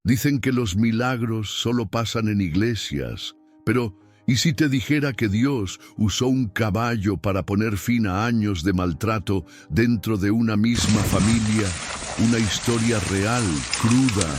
Dicen que los milagros solo pasan en iglesias, pero ¿y si te dijera que Dios usó un caballo para poner fin a años de maltrato dentro de una misma familia? Una historia real, cruda,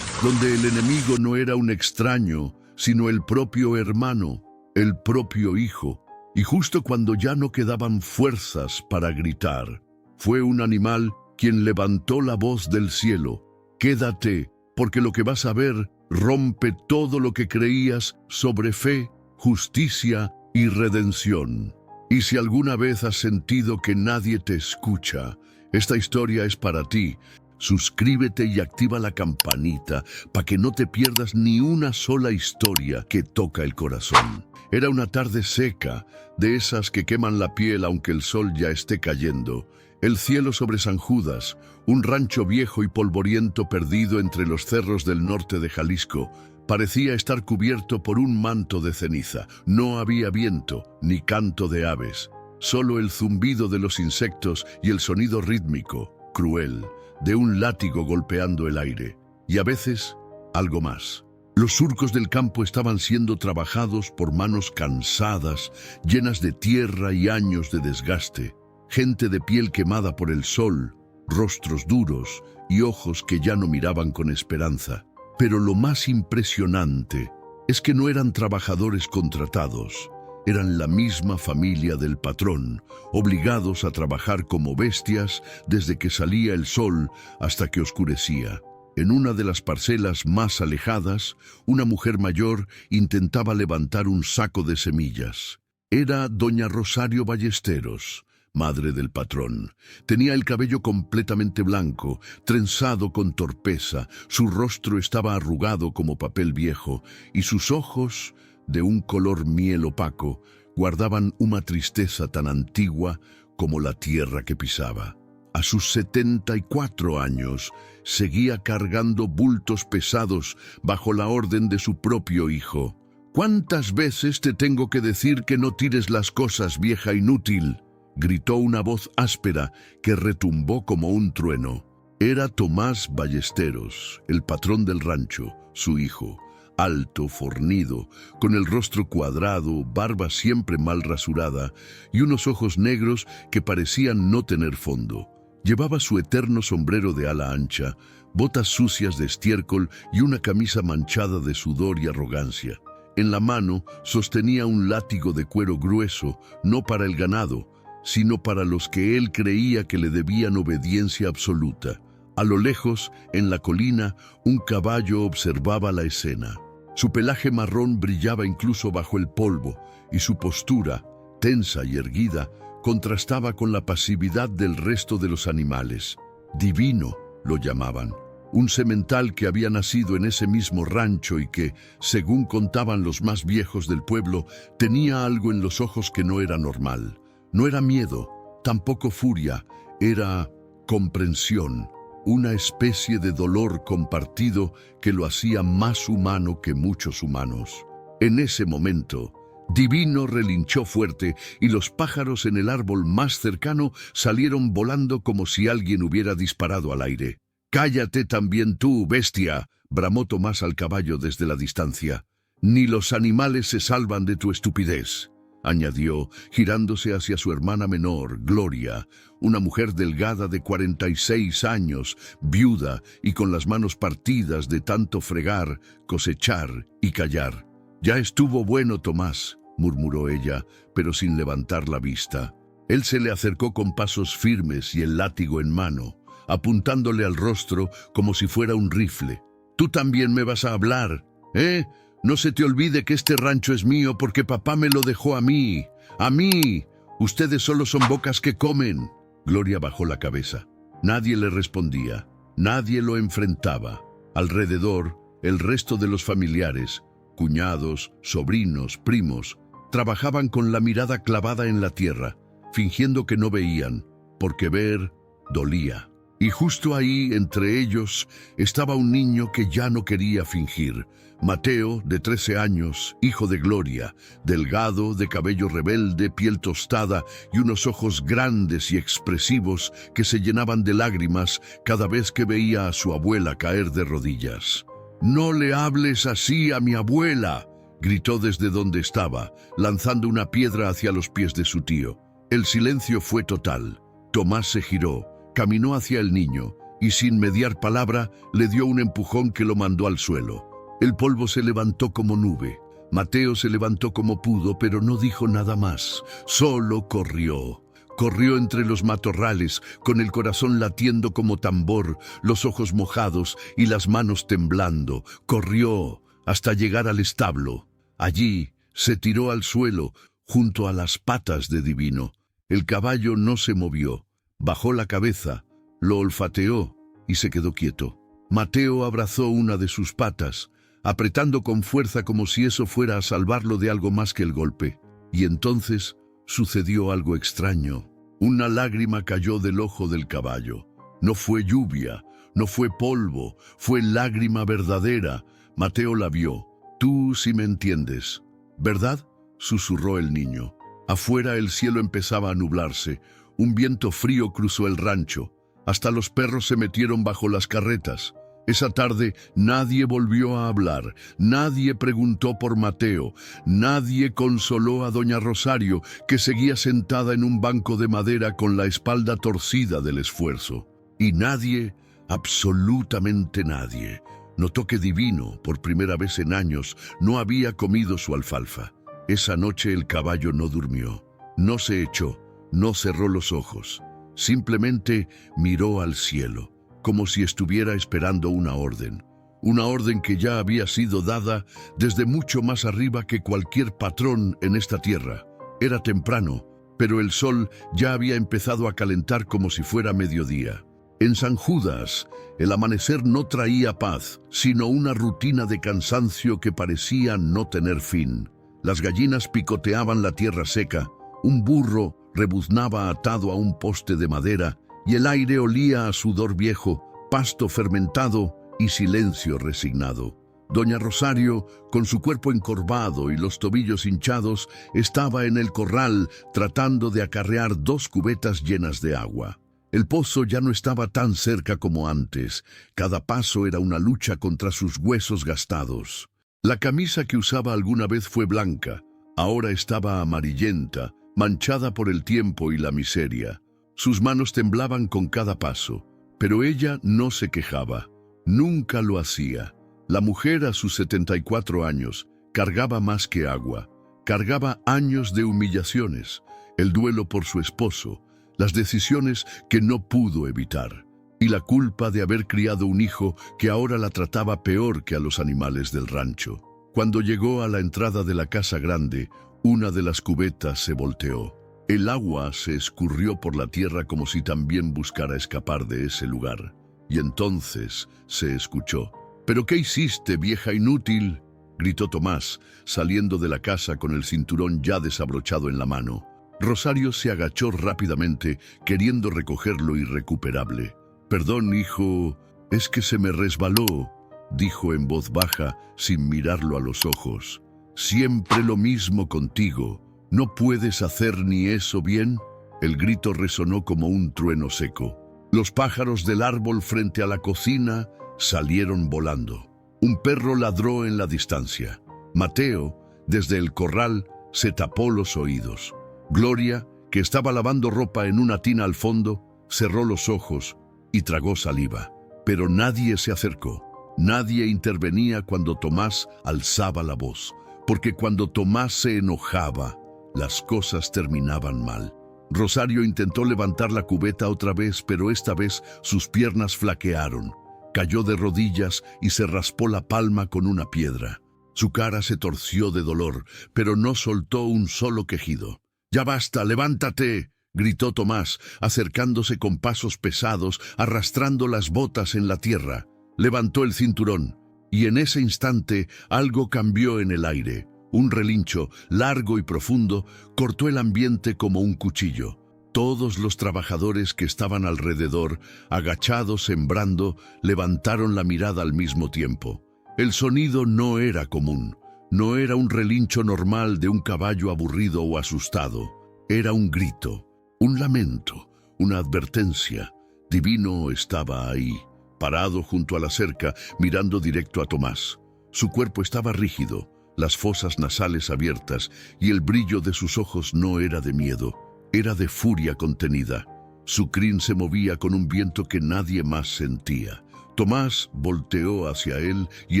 donde el enemigo no era un extraño, sino el propio hermano, el propio hijo. Y justo cuando ya no quedaban fuerzas para gritar, fue un animal quien levantó la voz del cielo. Quédate, porque lo que vas a ver rompe todo lo que creías sobre fe, justicia y redención. Y si alguna vez has sentido que nadie te escucha, esta historia es para ti. Suscríbete y activa la campanita para que no te pierdas ni una sola historia que toca el corazón. Era una tarde seca, de esas que queman la piel aunque el sol ya esté cayendo. El cielo sobre San Judas, un rancho viejo y polvoriento perdido entre los cerros del norte de Jalisco, parecía estar cubierto por un manto de ceniza. No había viento ni canto de aves, solo el zumbido de los insectos y el sonido rítmico, cruel, de un látigo golpeando el aire. Y a veces, algo más. Los surcos del campo estaban siendo trabajados por manos cansadas, llenas de tierra y años de desgaste. Gente de piel quemada por el sol, rostros duros y ojos que ya no miraban con esperanza. Pero lo más impresionante es que no eran trabajadores contratados. Eran la misma familia del patrón, obligados a trabajar como bestias desde que salía el sol hasta que oscurecía. En una de las parcelas más alejadas, una mujer mayor intentaba levantar un saco de semillas. Era doña Rosario Ballesteros, madre del patrón. Tenía el cabello completamente blanco, trenzado con torpeza, su rostro estaba arrugado como papel viejo, y sus ojos, de un color miel opaco, guardaban una tristeza tan antigua como la tierra que pisaba. A sus 74 años, seguía cargando bultos pesados bajo la orden de su propio hijo. «¿Cuántas veces te tengo que decir que no tires las cosas, vieja inútil?», gritó una voz áspera que retumbó como un trueno. Era Tomás Ballesteros, el patrón del rancho, su hijo. Alto, fornido, con el rostro cuadrado, barba siempre mal rasurada y unos ojos negros que parecían no tener fondo. Llevaba su eterno sombrero de ala ancha, botas sucias de estiércol y una camisa manchada de sudor y arrogancia. En la mano sostenía un látigo de cuero grueso, no para el ganado, sino para los que él creía que le debían obediencia absoluta. A lo lejos, en la colina, un caballo observaba la escena. Su pelaje marrón brillaba incluso bajo el polvo, y su postura, tensa y erguida, contrastaba con la pasividad del resto de los animales. Divino, lo llamaban. Un semental que había nacido en ese mismo rancho y que, según contaban los más viejos del pueblo, tenía algo en los ojos que no era normal. No era miedo, tampoco furia, era comprensión. Una especie de dolor compartido que lo hacía más humano que muchos humanos. En ese momento, Divino relinchó fuerte y los pájaros en el árbol más cercano salieron volando como si alguien hubiera disparado al aire. «Cállate también tú, bestia», bramó Tomás al caballo desde la distancia. «Ni los animales se salvan de tu estupidez», añadió, girándose hacia su hermana menor, Gloria, una mujer delgada de 46 años, viuda y con las manos partidas de tanto fregar, cosechar y callar. «Ya estuvo bueno, Tomás», murmuró ella, pero sin levantar la vista. Él se le acercó con pasos firmes y el látigo en mano, apuntándole al rostro como si fuera un rifle. «Tú también me vas a hablar, ¿eh? No se te olvide que este rancho es mío porque papá me lo dejó a mí. ¡A mí! Ustedes solo son bocas que comen». Gloria bajó la cabeza. Nadie le respondía. Nadie lo enfrentaba. Alrededor, el resto de los familiares, cuñados, sobrinos, primos, trabajaban con la mirada clavada en la tierra, fingiendo que no veían, porque ver dolía. Y justo ahí, entre ellos, estaba un niño que ya no quería fingir. Mateo, de 13 años, hijo de Gloria, delgado, de cabello rebelde, piel tostada y unos ojos grandes y expresivos que se llenaban de lágrimas cada vez que veía a su abuela caer de rodillas. «No le hables así a mi abuela», gritó desde donde estaba, lanzando una piedra hacia los pies de su tío. El silencio fue total. Tomás se giró, caminó hacia el niño y sin mediar palabra le dio un empujón que lo mandó al suelo. El polvo se levantó como nube. Mateo se levantó como pudo, pero no dijo nada más. Solo corrió. Corrió entre los matorrales, con el corazón latiendo como tambor, los ojos mojados y las manos temblando. Corrió hasta llegar al establo. Allí se tiró al suelo, junto a las patas de Divino. El caballo no se movió. Bajó la cabeza, lo olfateó y se quedó quieto. Mateo abrazó una de sus patas, apretando con fuerza como si eso fuera a salvarlo de algo más que el golpe. Y entonces sucedió algo extraño. Una lágrima cayó del ojo del caballo. No fue lluvia, no fue polvo, fue lágrima verdadera. Mateo la vio. «Tú sí me entiendes, ¿verdad?», susurró el niño. Afuera el cielo empezaba a nublarse. Un viento frío cruzó el rancho. Hasta los perros se metieron bajo las carretas. Esa tarde nadie volvió a hablar, nadie preguntó por Mateo, nadie consoló a doña Rosario, que seguía sentada en un banco de madera con la espalda torcida del esfuerzo. Y nadie, absolutamente nadie, notó que Divino, por primera vez en años, no había comido su alfalfa. Esa noche el caballo no durmió, no se echó, no cerró los ojos, simplemente miró al cielo, como si estuviera esperando una orden que ya había sido dada desde mucho más arriba que cualquier patrón en esta tierra. Era temprano, pero el sol ya había empezado a calentar como si fuera mediodía. En San Judas, el amanecer no traía paz, sino una rutina de cansancio que parecía no tener fin. Las gallinas picoteaban la tierra seca, un burro rebuznaba atado a un poste de madera, y el aire olía a sudor viejo, pasto fermentado y silencio resignado. Doña Rosario, con su cuerpo encorvado y los tobillos hinchados, estaba en el corral tratando de acarrear 2 cubetas llenas de agua. El pozo ya no estaba tan cerca como antes. Cada paso era una lucha contra sus huesos gastados. La camisa que usaba alguna vez fue blanca, ahora estaba amarillenta, manchada por el tiempo y la miseria. Sus manos temblaban con cada paso, pero ella no se quejaba. Nunca lo hacía. La mujer a sus 74 años cargaba más que agua. Cargaba años de humillaciones, el duelo por su esposo, las decisiones que no pudo evitar, y la culpa de haber criado un hijo que ahora la trataba peor que a los animales del rancho. Cuando llegó a la entrada de la casa grande, una de las cubetas se volteó. El agua se escurrió por la tierra como si también buscara escapar de ese lugar. Y entonces se escuchó. «¿Pero qué hiciste, vieja inútil?», gritó Tomás, saliendo de la casa con el cinturón ya desabrochado en la mano. Rosario se agachó rápidamente, queriendo recoger lo irrecuperable. «Perdón, hijo, es que se me resbaló», dijo en voz baja, sin mirarlo a los ojos. «Siempre lo mismo contigo. ¿No puedes hacer ni eso bien?». El grito resonó como un trueno seco. Los pájaros del árbol frente a la cocina salieron volando. Un perro ladró en la distancia. Mateo, desde el corral, se tapó los oídos. Gloria, que estaba lavando ropa en una tina al fondo, cerró los ojos y tragó saliva. Pero nadie se acercó. Nadie intervenía cuando Tomás alzaba la voz, porque cuando Tomás se enojaba, las cosas terminaban mal. Rosario intentó levantar la cubeta otra vez, pero esta vez sus piernas flaquearon. Cayó de rodillas y se raspó la palma con una piedra. Su cara se torció de dolor, pero no soltó un solo quejido. «Ya basta, levántate», gritó Tomás, acercándose con pasos pesados, arrastrando las botas en la tierra. Levantó el cinturón, y en ese instante algo cambió en el aire. Un relincho, largo y profundo, cortó el ambiente como un cuchillo. Todos los trabajadores que estaban alrededor, agachados sembrando, levantaron la mirada al mismo tiempo. El sonido no era común. No era un relincho normal de un caballo aburrido o asustado. Era un grito, un lamento, una advertencia. Divino estaba ahí. parado junto a la cerca, mirando directo a Tomás. Su cuerpo estaba rígido, las fosas nasales abiertas, y el brillo de sus ojos no era de miedo, era de furia contenida. Su crin se movía con un viento que nadie más sentía. Tomás volteó hacia él y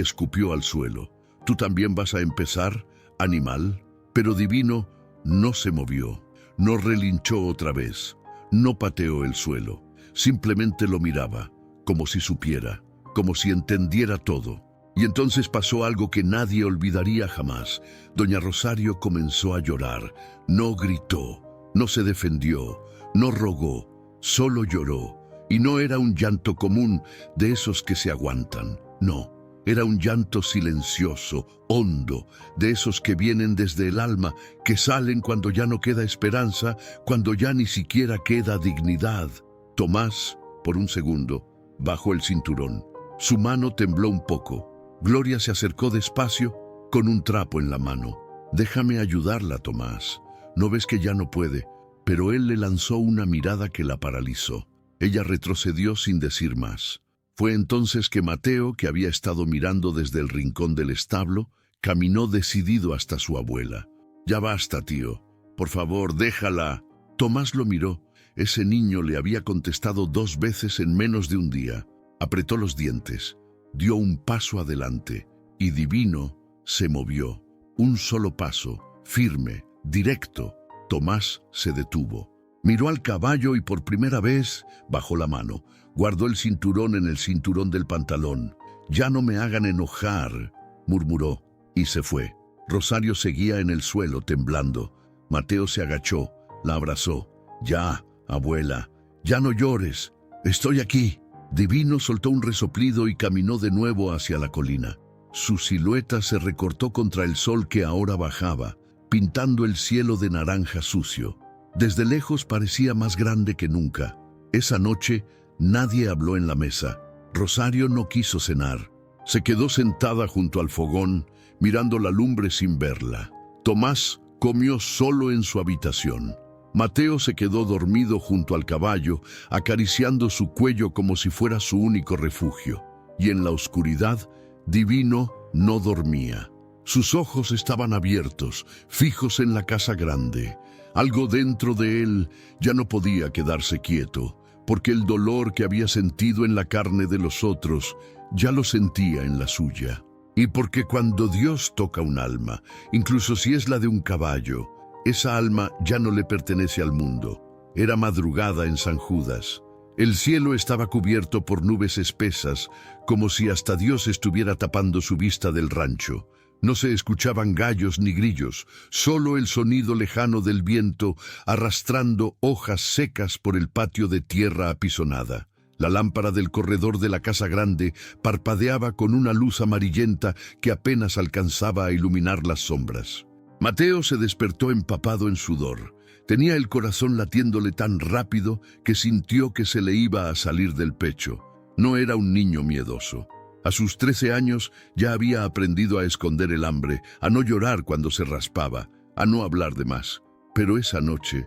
escupió al suelo. ¿Tú también vas a empezar, animal? Pero Divino no se movió, no relinchó otra vez, no pateó el suelo, simplemente lo miraba, como si supiera, como si entendiera todo. Y entonces pasó algo que nadie olvidaría jamás. Doña Rosario comenzó a llorar. No gritó, no se defendió, no rogó, solo lloró. Y no era un llanto común de esos que se aguantan, no. Era un llanto silencioso, hondo, de esos que vienen desde el alma, que salen cuando ya no queda esperanza, cuando ya ni siquiera queda dignidad. Tomás, por un segundo, bajó el cinturón. Su mano tembló un poco. Gloria se acercó despacio, con un trapo en la mano. «Déjame ayudarla, Tomás. No ves que ya no puede». Pero él le lanzó una mirada que la paralizó. Ella retrocedió sin decir más. Fue entonces que Mateo, que había estado mirando desde el rincón del establo, caminó decidido hasta su abuela. «Ya basta, tío. Por favor, déjala». Tomás lo miró. Ese niño le había contestado 2 veces en menos de un día. Apretó los dientes. Dio un paso adelante y Divino se movió. Un solo paso, firme, directo. Tomás se detuvo. Miró al caballo y por primera vez bajó la mano. Guardó el cinturón en el cinturón del pantalón. «Ya no me hagan enojar», murmuró, y se fue. Rosario seguía en el suelo temblando. Mateo se agachó, la abrazó. «Ya, abuela, ya no llores. Estoy aquí». Divino soltó un resoplido y caminó de nuevo hacia la colina. Su silueta se recortó contra el sol que ahora bajaba, pintando el cielo de naranja sucio. Desde lejos parecía más grande que nunca. Esa noche nadie habló en la mesa. Rosario no quiso cenar. Se quedó sentada junto al fogón, mirando la lumbre sin verla. Tomás comió solo en su habitación. Mateo se quedó dormido junto al caballo, acariciando su cuello como si fuera su único refugio. Y en la oscuridad, Divino no dormía. Sus ojos estaban abiertos, fijos en la casa grande. Algo dentro de él ya no podía quedarse quieto, porque el dolor que había sentido en la carne de los otros ya lo sentía en la suya. Y porque cuando Dios toca un alma, incluso si es la de un caballo, esa alma ya no le pertenece al mundo. Era madrugada en San Judas. El cielo estaba cubierto por nubes espesas, como si hasta Dios estuviera tapando su vista del rancho. No se escuchaban gallos ni grillos, solo el sonido lejano del viento arrastrando hojas secas por el patio de tierra apisonada. La lámpara del corredor de la casa grande parpadeaba con una luz amarillenta que apenas alcanzaba a iluminar las sombras. Mateo se despertó empapado en sudor. Tenía el corazón latiéndole tan rápido que sintió que se le iba a salir del pecho. No era un niño miedoso. A sus 13 años ya había aprendido a esconder el hambre, a no llorar cuando se raspaba, a no hablar de más. Pero esa noche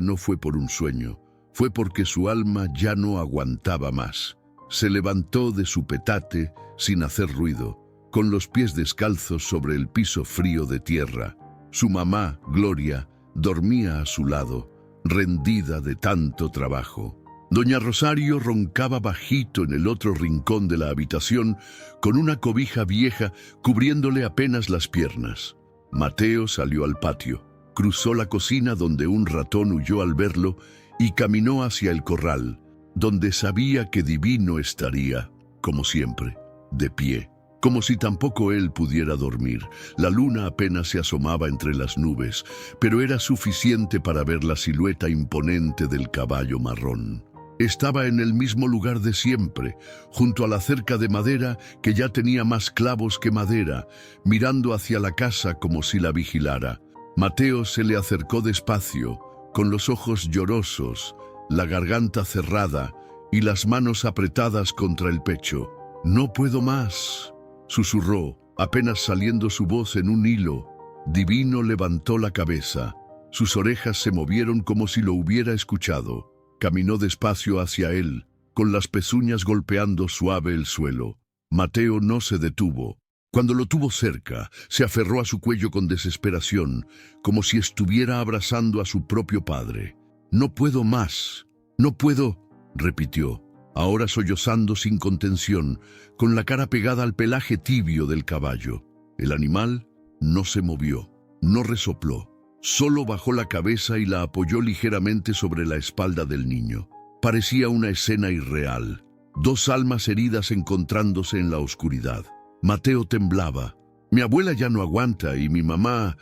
no fue por un sueño, fue porque su alma ya no aguantaba más. Se levantó de su petate sin hacer ruido, con los pies descalzos sobre el piso frío de tierra. Su mamá, Gloria, dormía a su lado, rendida de tanto trabajo. Doña Rosario roncaba bajito en el otro rincón de la habitación, con una cobija vieja cubriéndole apenas las piernas. Mateo salió al patio, cruzó la cocina donde un ratón huyó al verlo y caminó hacia el corral, donde sabía que Divino estaría, como siempre, de pie. Como si tampoco él pudiera dormir. La luna apenas se asomaba entre las nubes, pero era suficiente para ver la silueta imponente del caballo marrón. Estaba en el mismo lugar de siempre, junto a la cerca de madera que ya tenía más clavos que madera, mirando hacia la casa como si la vigilara. Mateo se le acercó despacio, con los ojos llorosos, la garganta cerrada y las manos apretadas contra el pecho. «No puedo más», susurró, apenas saliendo su voz en un hilo. Divino levantó la cabeza. Sus orejas se movieron como si lo hubiera escuchado. Caminó despacio hacia él, con las pezuñas golpeando suave el suelo. Mateo no se detuvo. Cuando lo tuvo cerca, se aferró a su cuello con desesperación, como si estuviera abrazando a su propio padre. «No puedo más, no puedo», repitió, ahora sollozando sin contención, con la cara pegada al pelaje tibio del caballo. El animal no se movió, no resopló, solo bajó la cabeza y la apoyó ligeramente sobre la espalda del niño. Parecía una escena irreal, dos almas heridas encontrándose en la oscuridad. Mateo temblaba. «Mi abuela ya no aguanta y mi mamá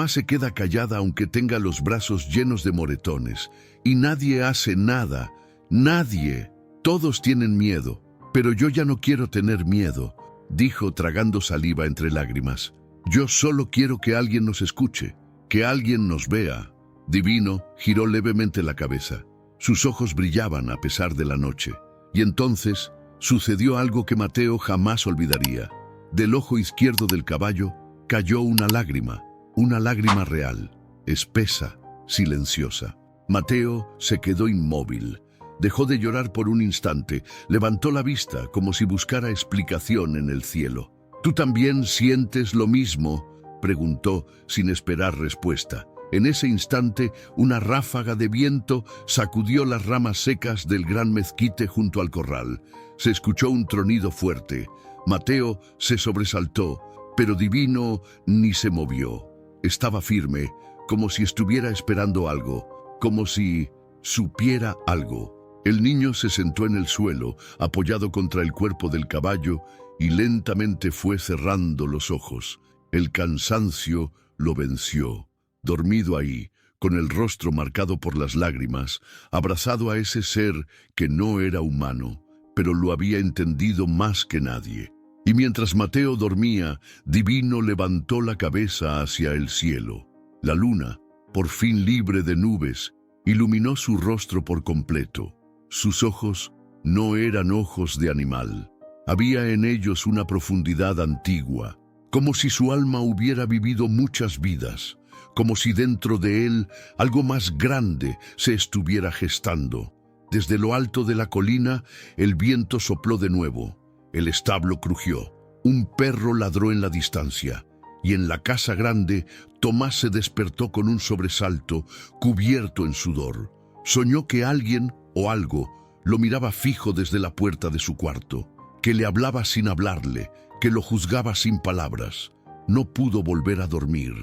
se queda callada aunque tenga los brazos llenos de moretones. Y nadie hace nada, nadie. Todos tienen miedo, pero yo ya no quiero tener miedo», dijo tragando saliva entre lágrimas. «Yo solo quiero que alguien nos escuche, que alguien nos vea». Divino giró levemente la cabeza. Sus ojos brillaban a pesar de la noche. Y entonces sucedió algo que Mateo jamás olvidaría. Del ojo izquierdo del caballo cayó una lágrima real, espesa, silenciosa. Mateo se quedó inmóvil. Dejó de llorar por un instante, levantó la vista como si buscara explicación en el cielo. «¿Tú también sientes lo mismo?», preguntó sin esperar respuesta. En ese instante, una ráfaga de viento sacudió las ramas secas del gran mezquite junto al corral. Se escuchó un tronido fuerte. Mateo se sobresaltó, pero Divino ni se movió. Estaba firme, como si estuviera esperando algo, como si supiera algo. El niño se sentó en el suelo, apoyado contra el cuerpo del caballo, y lentamente fue cerrando los ojos. El cansancio lo venció. Dormido ahí, con el rostro marcado por las lágrimas, abrazado a ese ser que no era humano, pero lo había entendido más que nadie. Y mientras Mateo dormía, Divino levantó la cabeza hacia el cielo. La luna, por fin libre de nubes, iluminó su rostro por completo. Sus ojos no eran ojos de animal. Había en ellos una profundidad antigua, como si su alma hubiera vivido muchas vidas, como si dentro de él algo más grande se estuviera gestando. Desde lo alto de la colina, el viento sopló de nuevo. El establo crujió. Un perro ladró en la distancia. Y en la casa grande, Tomás se despertó con un sobresalto, cubierto en sudor. Soñó que alguien o algo lo miraba fijo desde la puerta de su cuarto, que le hablaba sin hablarle, que lo juzgaba sin palabras. No pudo volver a dormir.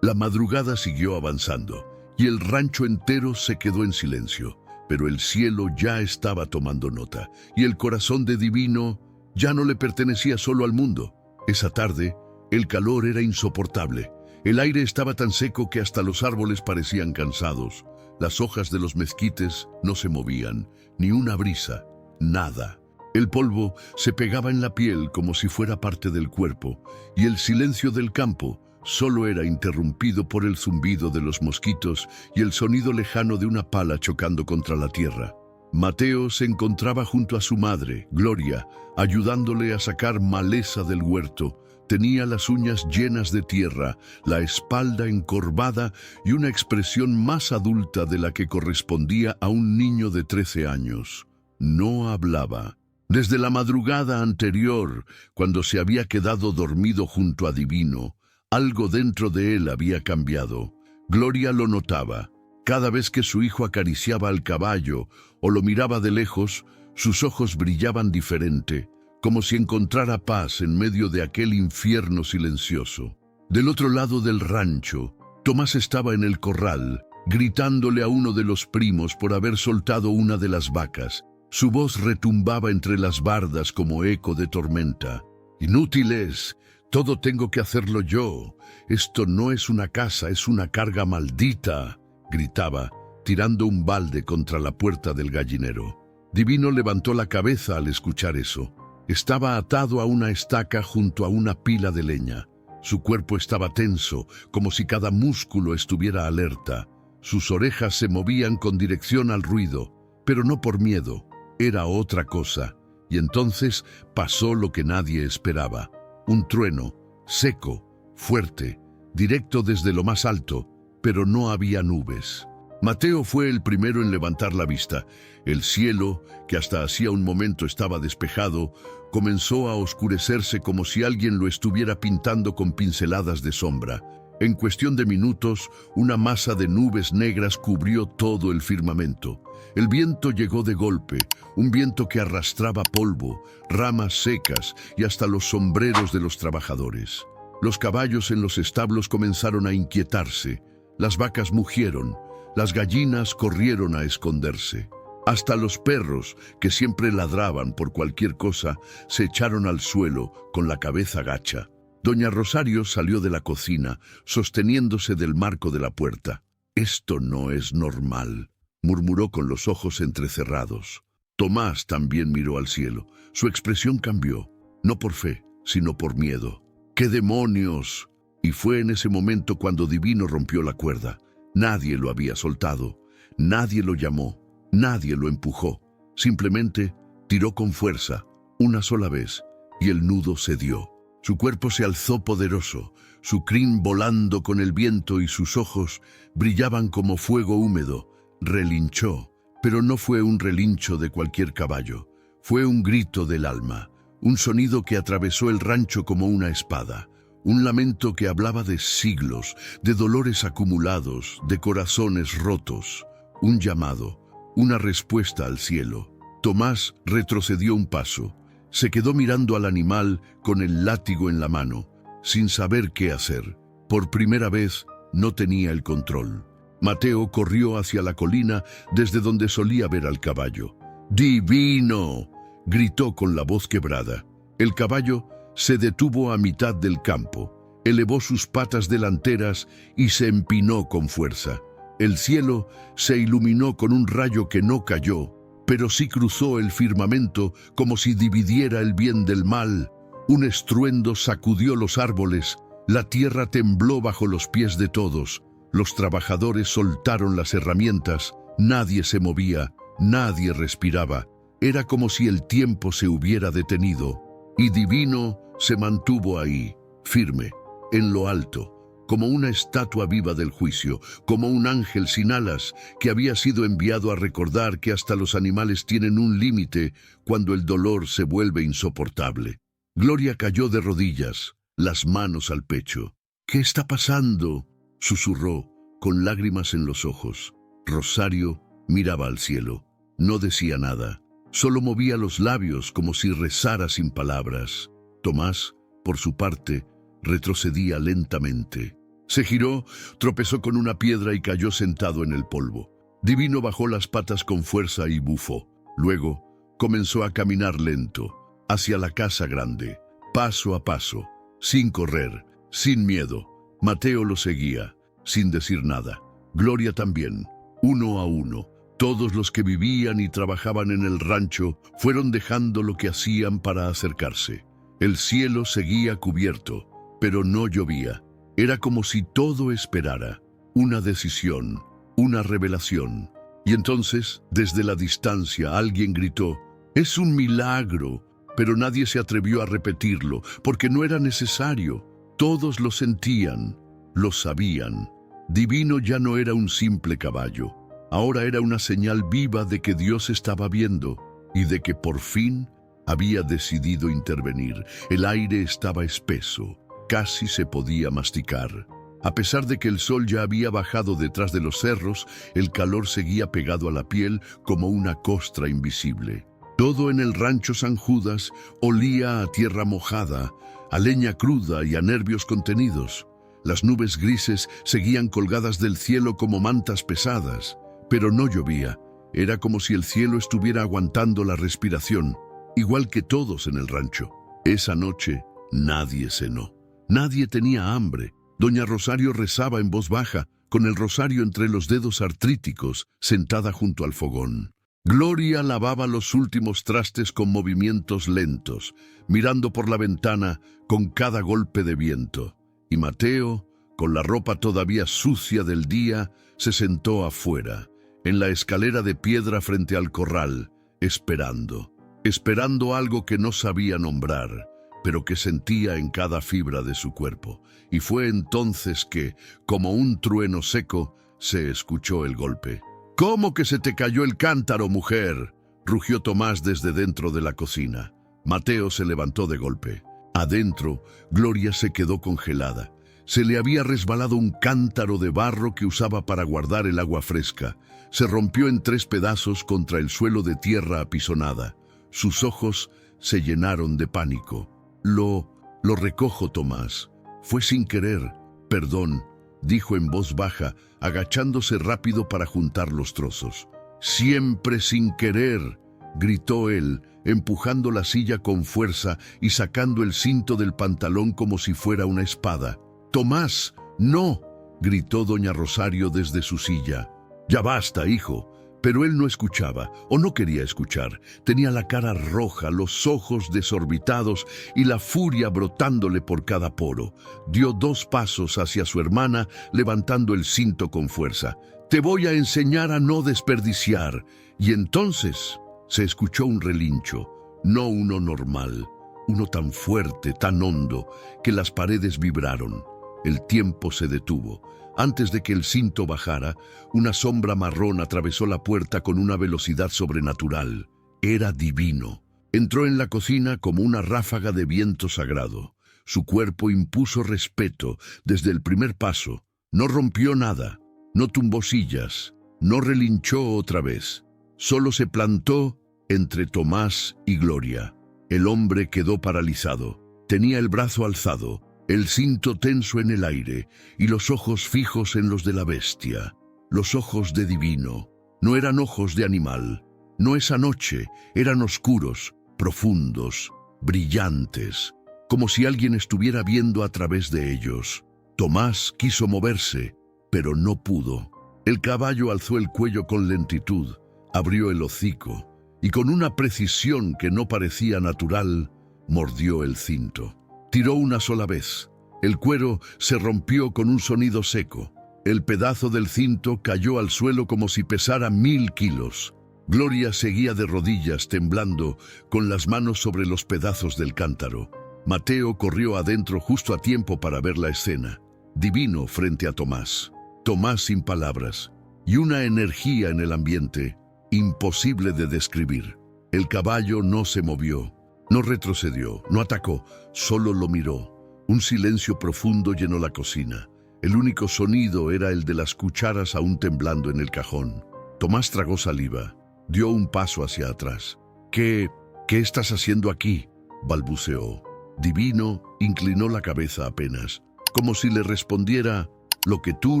La madrugada siguió avanzando, y el rancho entero se quedó en silencio. Pero el cielo ya estaba tomando nota, y el corazón de Divino ya no le pertenecía solo al mundo. Esa tarde, el calor era insoportable. El aire estaba tan seco que hasta los árboles parecían cansados. Las hojas de los mezquites no se movían, ni una brisa, nada. El polvo se pegaba en la piel como si fuera parte del cuerpo, y el silencio del campo solo era interrumpido por el zumbido de los mosquitos y el sonido lejano de una pala chocando contra la tierra. Mateo se encontraba junto a su madre, Gloria, ayudándole a sacar maleza del huerto. Tenía las uñas llenas de tierra, la espalda encorvada y una expresión más adulta de la que correspondía a un niño de 13 años. No hablaba. Desde la madrugada anterior, cuando se había quedado dormido junto a Divino, algo dentro de él había cambiado. Gloria lo notaba. Cada vez que su hijo acariciaba al caballo o lo miraba de lejos, sus ojos brillaban diferente, como si encontrara paz en medio de aquel infierno silencioso. Del otro lado del rancho, Tomás estaba en el corral, gritándole a uno de los primos por haber soltado una de las vacas. Su voz retumbaba entre las bardas como eco de tormenta. «Inútiles, todo tengo que hacerlo yo. Esto no es una casa, es una carga maldita», gritaba, tirando un balde contra la puerta del gallinero. Divino levantó la cabeza al escuchar eso. Estaba atado a una estaca junto a una pila de leña. Su cuerpo estaba tenso, como si cada músculo estuviera alerta. Sus orejas se movían con dirección al ruido, pero no por miedo. Era otra cosa. Y entonces pasó lo que nadie esperaba. Un trueno, seco, fuerte, directo desde lo más alto, pero no había nubes. Mateo fue el primero en levantar la vista. El cielo, que hasta hacía un momento estaba despejado, comenzó a oscurecerse como si alguien lo estuviera pintando con pinceladas de sombra. En cuestión de minutos, una masa de nubes negras cubrió todo el firmamento. El viento llegó de golpe, un viento que arrastraba polvo, ramas secas y hasta los sombreros de los trabajadores. Los caballos en los establos comenzaron a inquietarse, las vacas mugieron, las gallinas corrieron a esconderse. Hasta los perros, que siempre ladraban por cualquier cosa, se echaron al suelo con la cabeza gacha. Doña Rosario salió de la cocina, sosteniéndose del marco de la puerta. «Esto no es normal», murmuró con los ojos entrecerrados. Tomás también miró al cielo. Su expresión cambió, no por fe, sino por miedo. «¡Qué demonios!». Y fue en ese momento cuando Divino rompió la cuerda. Nadie lo había soltado, nadie lo llamó, nadie lo empujó. Simplemente tiró con fuerza, una sola vez, y el nudo cedió. Su cuerpo se alzó poderoso, su crin volando con el viento y sus ojos brillaban como fuego húmedo. Relinchó, pero no fue un relincho de cualquier caballo. Fue un grito del alma, un sonido que atravesó el rancho como una espada. Un lamento que hablaba de siglos, de dolores acumulados, de corazones rotos. Un llamado, una respuesta al cielo. Tomás retrocedió un paso. Se quedó mirando al animal con el látigo en la mano, sin saber qué hacer. Por primera vez no tenía el control. Mateo corrió hacia la colina desde donde solía ver al caballo. «¡Divino!», gritó con la voz quebrada. El caballo se detuvo a mitad del campo, elevó sus patas delanteras y se empinó con fuerza. El cielo se iluminó con un rayo que no cayó, pero sí cruzó el firmamento como si dividiera el bien del mal. Un estruendo sacudió los árboles, la tierra tembló bajo los pies de todos. Los trabajadores soltaron las herramientas, nadie se movía, nadie respiraba. Era como si el tiempo se hubiera detenido. Y Divino se mantuvo ahí, firme, en lo alto, como una estatua viva del juicio, como un ángel sin alas que había sido enviado a recordar que hasta los animales tienen un límite cuando el dolor se vuelve insoportable. Gloria cayó de rodillas, las manos al pecho. «¿Qué está pasando?», susurró, con lágrimas en los ojos. Rosario miraba al cielo. No decía nada. Solo movía los labios como si rezara sin palabras. Tomás, por su parte, retrocedía lentamente. Se giró, tropezó con una piedra y cayó sentado en el polvo. Divino bajó las patas con fuerza y bufó. Luego, comenzó a caminar lento, hacia la casa grande, paso a paso, sin correr, sin miedo. Mateo lo seguía, sin decir nada. Gloria también, uno a uno. Todos los que vivían y trabajaban en el rancho fueron dejando lo que hacían para acercarse. El cielo seguía cubierto, pero no llovía. Era como si todo esperara, una decisión, una revelación. Y entonces, desde la distancia, alguien gritó: «¡Es un milagro!», pero nadie se atrevió a repetirlo, porque no era necesario. Todos lo sentían, lo sabían. Divino ya no era un simple caballo. Ahora era una señal viva de que Dios estaba viendo y de que por fin había decidido intervenir. El aire estaba espeso, casi se podía masticar. A pesar de que el sol ya había bajado detrás de los cerros, el calor seguía pegado a la piel como una costra invisible. Todo en el rancho San Judas olía a tierra mojada, a leña cruda y a nervios contenidos. Las nubes grises seguían colgadas del cielo como mantas pesadas. Pero no llovía. Era como si el cielo estuviera aguantando la respiración, igual que todos en el rancho. Esa noche nadie cenó. Nadie tenía hambre. Doña Rosario rezaba en voz baja, con el rosario entre los dedos artríticos, sentada junto al fogón. Gloria lavaba los últimos trastes con movimientos lentos, mirando por la ventana con cada golpe de viento. Y Mateo, con la ropa todavía sucia del día, se sentó afuera, en la escalera de piedra frente al corral, esperando algo que no sabía nombrar, pero que sentía en cada fibra de su cuerpo. Y fue entonces que, como un trueno seco, Se escuchó el golpe. —¿Cómo que se te cayó el cántaro, mujer? —rugió Tomás desde dentro de la cocina. Mateo se levantó de golpe. Adentro, Gloria se quedó congelada. Se le había resbalado un cántaro de barro que usaba para guardar el agua fresca. Se rompió en 3 pedazos contra el suelo de tierra apisonada. Sus ojos se llenaron de pánico. Lo recojo, Tomás. Fue sin querer. Perdón, dijo en voz baja, agachándose rápido para juntar los trozos. Siempre sin querer, gritó él, empujando la silla con fuerza y sacando el cinto del pantalón como si fuera una espada. Tomás, no, gritó doña Rosario desde su silla. Ya basta, hijo. Pero él no escuchaba, o no quería escuchar. Tenía la cara roja, los ojos desorbitados y la furia brotándole por cada poro. Dio 2 pasos hacia su hermana, levantando el cinto con fuerza. «Te voy a enseñar a no desperdiciar». Y entonces se escuchó un relincho, no uno normal, uno tan fuerte, tan hondo, que las paredes vibraron. El tiempo se detuvo. Antes de que el cinto bajara, una sombra marrón atravesó la puerta con una velocidad sobrenatural. Era Divino. Entró en la cocina como una ráfaga de viento sagrado. Su cuerpo impuso respeto desde el primer paso. No rompió nada, no tumbó sillas, no relinchó otra vez. Solo se plantó entre Tomás y Gloria. El hombre quedó paralizado. Tenía el brazo alzado, el cinto tenso en el aire y los ojos fijos en los de la bestia. Los ojos de Divino. No eran ojos de animal. No esa noche, eran oscuros, profundos, brillantes, como si alguien estuviera viendo a través de ellos. Tomás quiso moverse, pero no pudo. El caballo alzó el cuello con lentitud, abrió el hocico y con una precisión que no parecía natural, mordió el cinto. Tiró una sola vez. El cuero se rompió con un sonido seco. El pedazo del cinto cayó al suelo como si pesara 1000 kilos. Gloria seguía de rodillas, temblando, con las manos sobre los pedazos del cántaro. Mateo corrió adentro justo a tiempo para ver la escena. Divino frente a Tomás. Tomás sin palabras. Y una energía en el ambiente, imposible de describir. El caballo no se movió. No retrocedió, no atacó, solo lo miró. Un silencio profundo llenó la cocina. El único sonido era el de las cucharas aún temblando en el cajón. Tomás tragó saliva, dio un paso hacia atrás. ¿Qué estás haciendo aquí?, balbuceó. Divino inclinó la cabeza apenas, como si le respondiera: lo que tú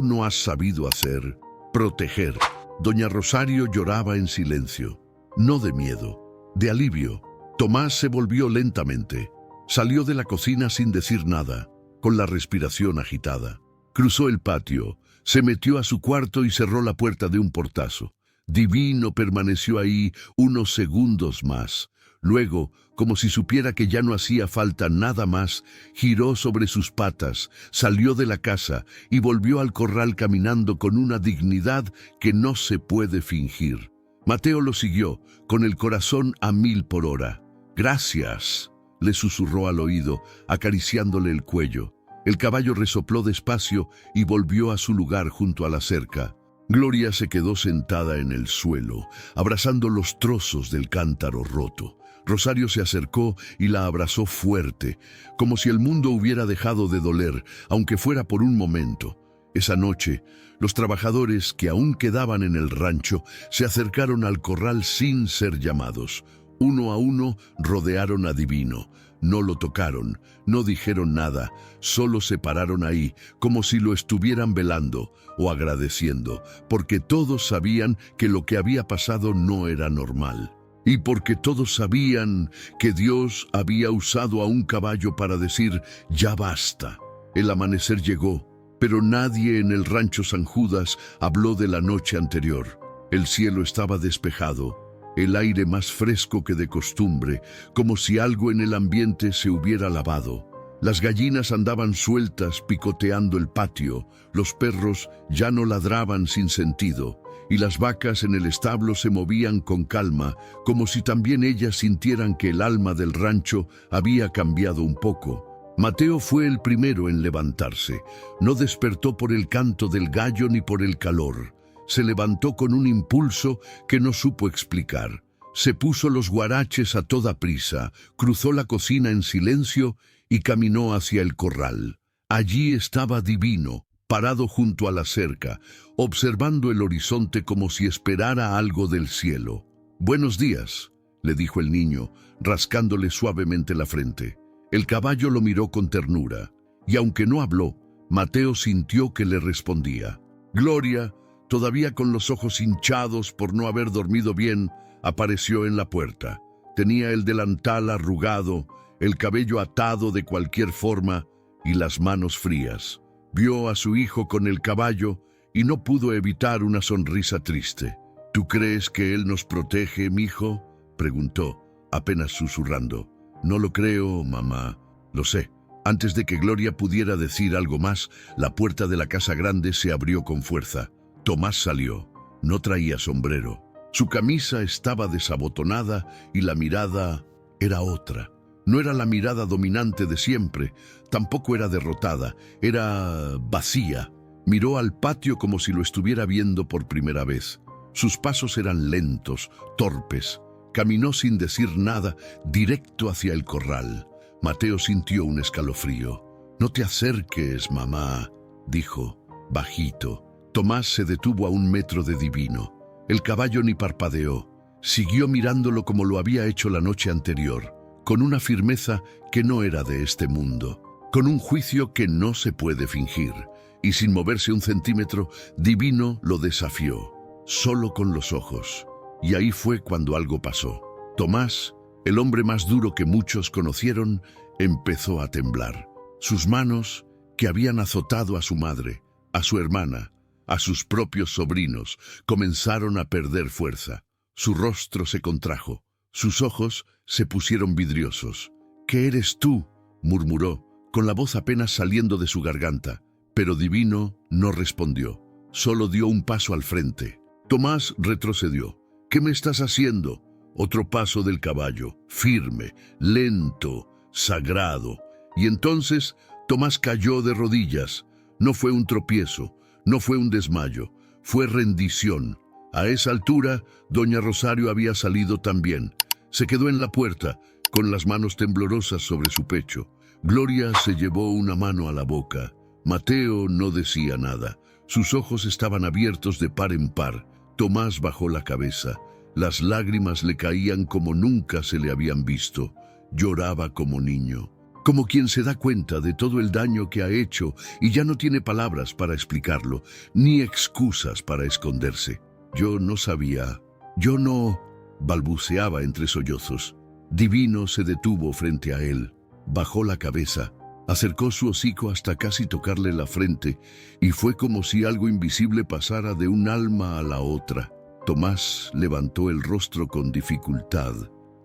no has sabido hacer, proteger. Doña Rosario lloraba en silencio, no de miedo, de alivio. Tomás se volvió lentamente. Salió de la cocina sin decir nada, con la respiración agitada. Cruzó el patio, se metió a su cuarto y cerró la puerta de un portazo. Divino permaneció ahí unos segundos más. Luego, como si supiera que ya no hacía falta nada más, giró sobre sus patas, salió de la casa y volvió al corral caminando con una dignidad que no se puede fingir. Mateo lo siguió, con el corazón a 1000 por hora. «Gracias», le susurró al oído, acariciándole el cuello. El caballo resopló despacio y volvió a su lugar junto a la cerca. Gloria se quedó sentada en el suelo, abrazando los trozos del cántaro roto. Rosario se acercó y la abrazó fuerte, como si el mundo hubiera dejado de doler, aunque fuera por un momento. Esa noche, los trabajadores que aún quedaban en el rancho se acercaron al corral sin ser llamados. Uno a uno rodearon a Divino. No lo tocaron, no dijeron nada, solo se pararon ahí, como si lo estuvieran velando o agradeciendo, porque todos sabían que lo que había pasado no era normal. Y porque todos sabían que Dios había usado a un caballo para decir: ya basta. El amanecer llegó, pero nadie en el rancho San Judas habló de la noche anterior. El cielo estaba despejado, el aire más fresco que de costumbre, como si algo en el ambiente se hubiera lavado. Las gallinas andaban sueltas picoteando el patio, los perros ya no ladraban sin sentido, y las vacas en el establo se movían con calma, como si también ellas sintieran que el alma del rancho había cambiado un poco. Mateo fue el primero en levantarse. No despertó por el canto del gallo ni por el calor. Se levantó con un impulso que no supo explicar. Se puso los guaraches a toda prisa, cruzó la cocina en silencio y caminó hacia el corral. Allí estaba Divino, parado junto a la cerca, observando el horizonte como si esperara algo del cielo. «Buenos días», le dijo el niño, rascándole suavemente la frente. El caballo lo miró con ternura, y aunque no habló, Mateo sintió que le respondía. Gloria, todavía con los ojos hinchados por no haber dormido bien, apareció en la puerta. Tenía el delantal arrugado, el cabello atado de cualquier forma y las manos frías. Vio a su hijo con el caballo y no pudo evitar una sonrisa triste. «¿Tú crees que él nos protege, mijo?», preguntó, apenas susurrando. «No lo creo, mamá». «Lo sé». Antes de que Gloria pudiera decir algo más, la puerta de la casa grande se abrió con fuerza. Tomás salió. No traía sombrero. Su camisa estaba desabotonada y la mirada era otra. No era la mirada dominante de siempre, tampoco era derrotada, era vacía. Miró al patio como si lo estuviera viendo por primera vez. Sus pasos eran lentos, torpes. Caminó sin decir nada, directo hacia el corral. Mateo sintió un escalofrío. «No te acerques, mamá», dijo, bajito. Tomás se detuvo a 1 metro de Divino. El caballo ni parpadeó. Siguió mirándolo como lo había hecho la noche anterior, con una firmeza que no era de este mundo, con un juicio que no se puede fingir. Y sin moverse 1 centímetro, Divino lo desafió, solo con los ojos. Y ahí fue cuando algo pasó. Tomás, el hombre más duro que muchos conocieron, empezó a temblar. Sus manos, que habían azotado a su madre, a su hermana, a sus propios sobrinos, comenzaron a perder fuerza. Su rostro se contrajo, sus ojos se pusieron vidriosos. «¿Qué eres tú?», murmuró, con la voz apenas saliendo de su garganta. Pero Divino no respondió, solo dio un paso al frente. Tomás retrocedió. «¿Qué me estás haciendo?». Otro paso del caballo, firme, lento, sagrado. Y entonces Tomás cayó de rodillas. No fue un tropiezo, no fue un desmayo, fue rendición. A esa altura, doña Rosario había salido también. Se quedó en la puerta, con las manos temblorosas sobre su pecho. Gloria se llevó una mano a la boca. Mateo no decía nada. Sus ojos estaban abiertos de par en par. Tomás bajó la cabeza. Las lágrimas le caían como nunca se le habían visto. Lloraba como niño, como quien se da cuenta de todo el daño que ha hecho y ya no tiene palabras para explicarlo, ni excusas para esconderse. «Yo no sabía, yo no», balbuceaba entre sollozos. Divino se detuvo frente a él, bajó la cabeza, acercó su hocico hasta casi tocarle la frente, y fue como si algo invisible pasara de un alma a la otra. Tomás levantó el rostro con dificultad.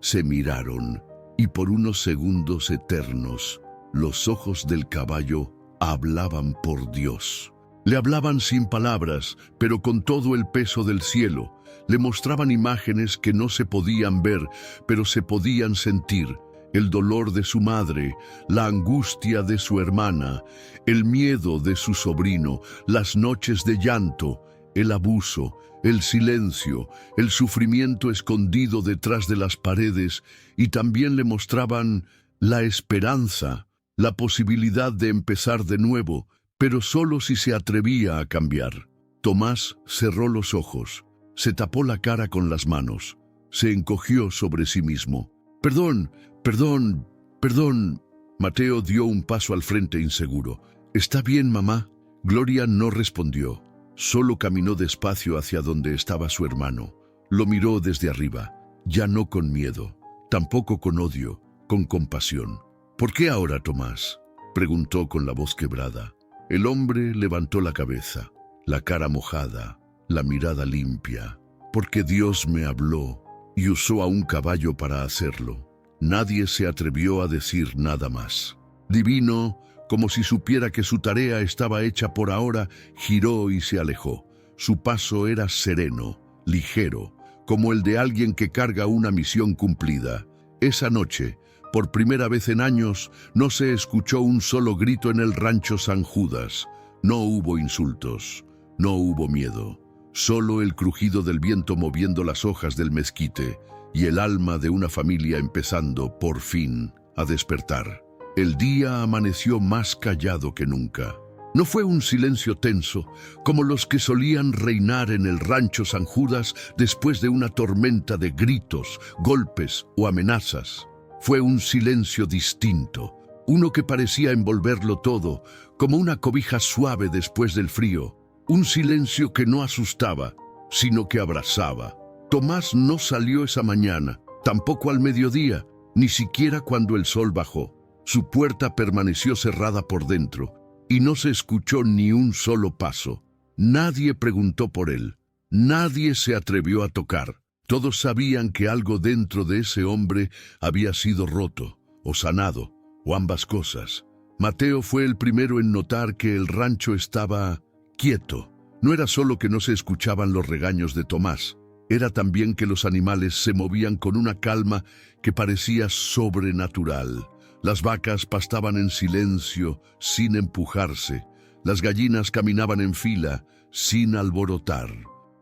Se miraron, y por unos segundos eternos, los ojos del caballo hablaban por Dios. Le hablaban sin palabras, pero con todo el peso del cielo. Le mostraban imágenes que no se podían ver, pero se podían sentir. El dolor de su madre, la angustia de su hermana, el miedo de su sobrino, las noches de llanto, el abuso, el silencio, el sufrimiento escondido detrás de las paredes, y también le mostraban la esperanza, la posibilidad de empezar de nuevo, pero solo si se atrevía a cambiar. Tomás cerró los ojos, se tapó la cara con las manos, se encogió sobre sí mismo. «Perdón, perdón, perdón». Mateo dio un paso al frente inseguro. «¿Está bien, mamá?». Gloria no respondió. Solo caminó despacio hacia donde estaba su hermano. Lo miró desde arriba, ya no con miedo, tampoco con odio, con compasión. «¿Por qué ahora, Tomás?», preguntó con la voz quebrada. El hombre levantó la cabeza, la cara mojada, la mirada limpia. «Porque Dios me habló y usó a un caballo para hacerlo». Nadie se atrevió a decir nada más. Divino, como si supiera que su tarea estaba hecha por ahora, giró y se alejó. Su paso era sereno, ligero, como el de alguien que carga una misión cumplida. Esa noche, Por primera vez en años, no se escuchó un solo grito en el rancho San Judas. No hubo insultos, no hubo miedo. Solo el crujido del viento moviendo las hojas del mezquite y el alma de una familia empezando, por fin, a despertar. El día amaneció más callado que nunca. No fue un silencio tenso, como los que solían reinar en el rancho San Judas después de una tormenta de gritos, golpes o amenazas. Fue un silencio distinto, uno que parecía envolverlo todo, como una cobija suave después del frío. Un silencio que no asustaba, sino que abrazaba. Tomás no salió esa mañana, tampoco al mediodía, ni siquiera cuando el sol bajó. Su puerta permaneció cerrada por dentro, y no se escuchó ni un solo paso. Nadie preguntó por él, nadie se atrevió a tocar. Todos sabían que algo dentro de ese hombre había sido roto, o sanado, o ambas cosas. Mateo fue el primero en notar que el rancho estaba quieto. No era solo que no se escuchaban los regaños de Tomás, era también que los animales se movían con una calma que parecía sobrenatural. Las vacas pastaban en silencio, sin empujarse. Las gallinas caminaban en fila, sin alborotar.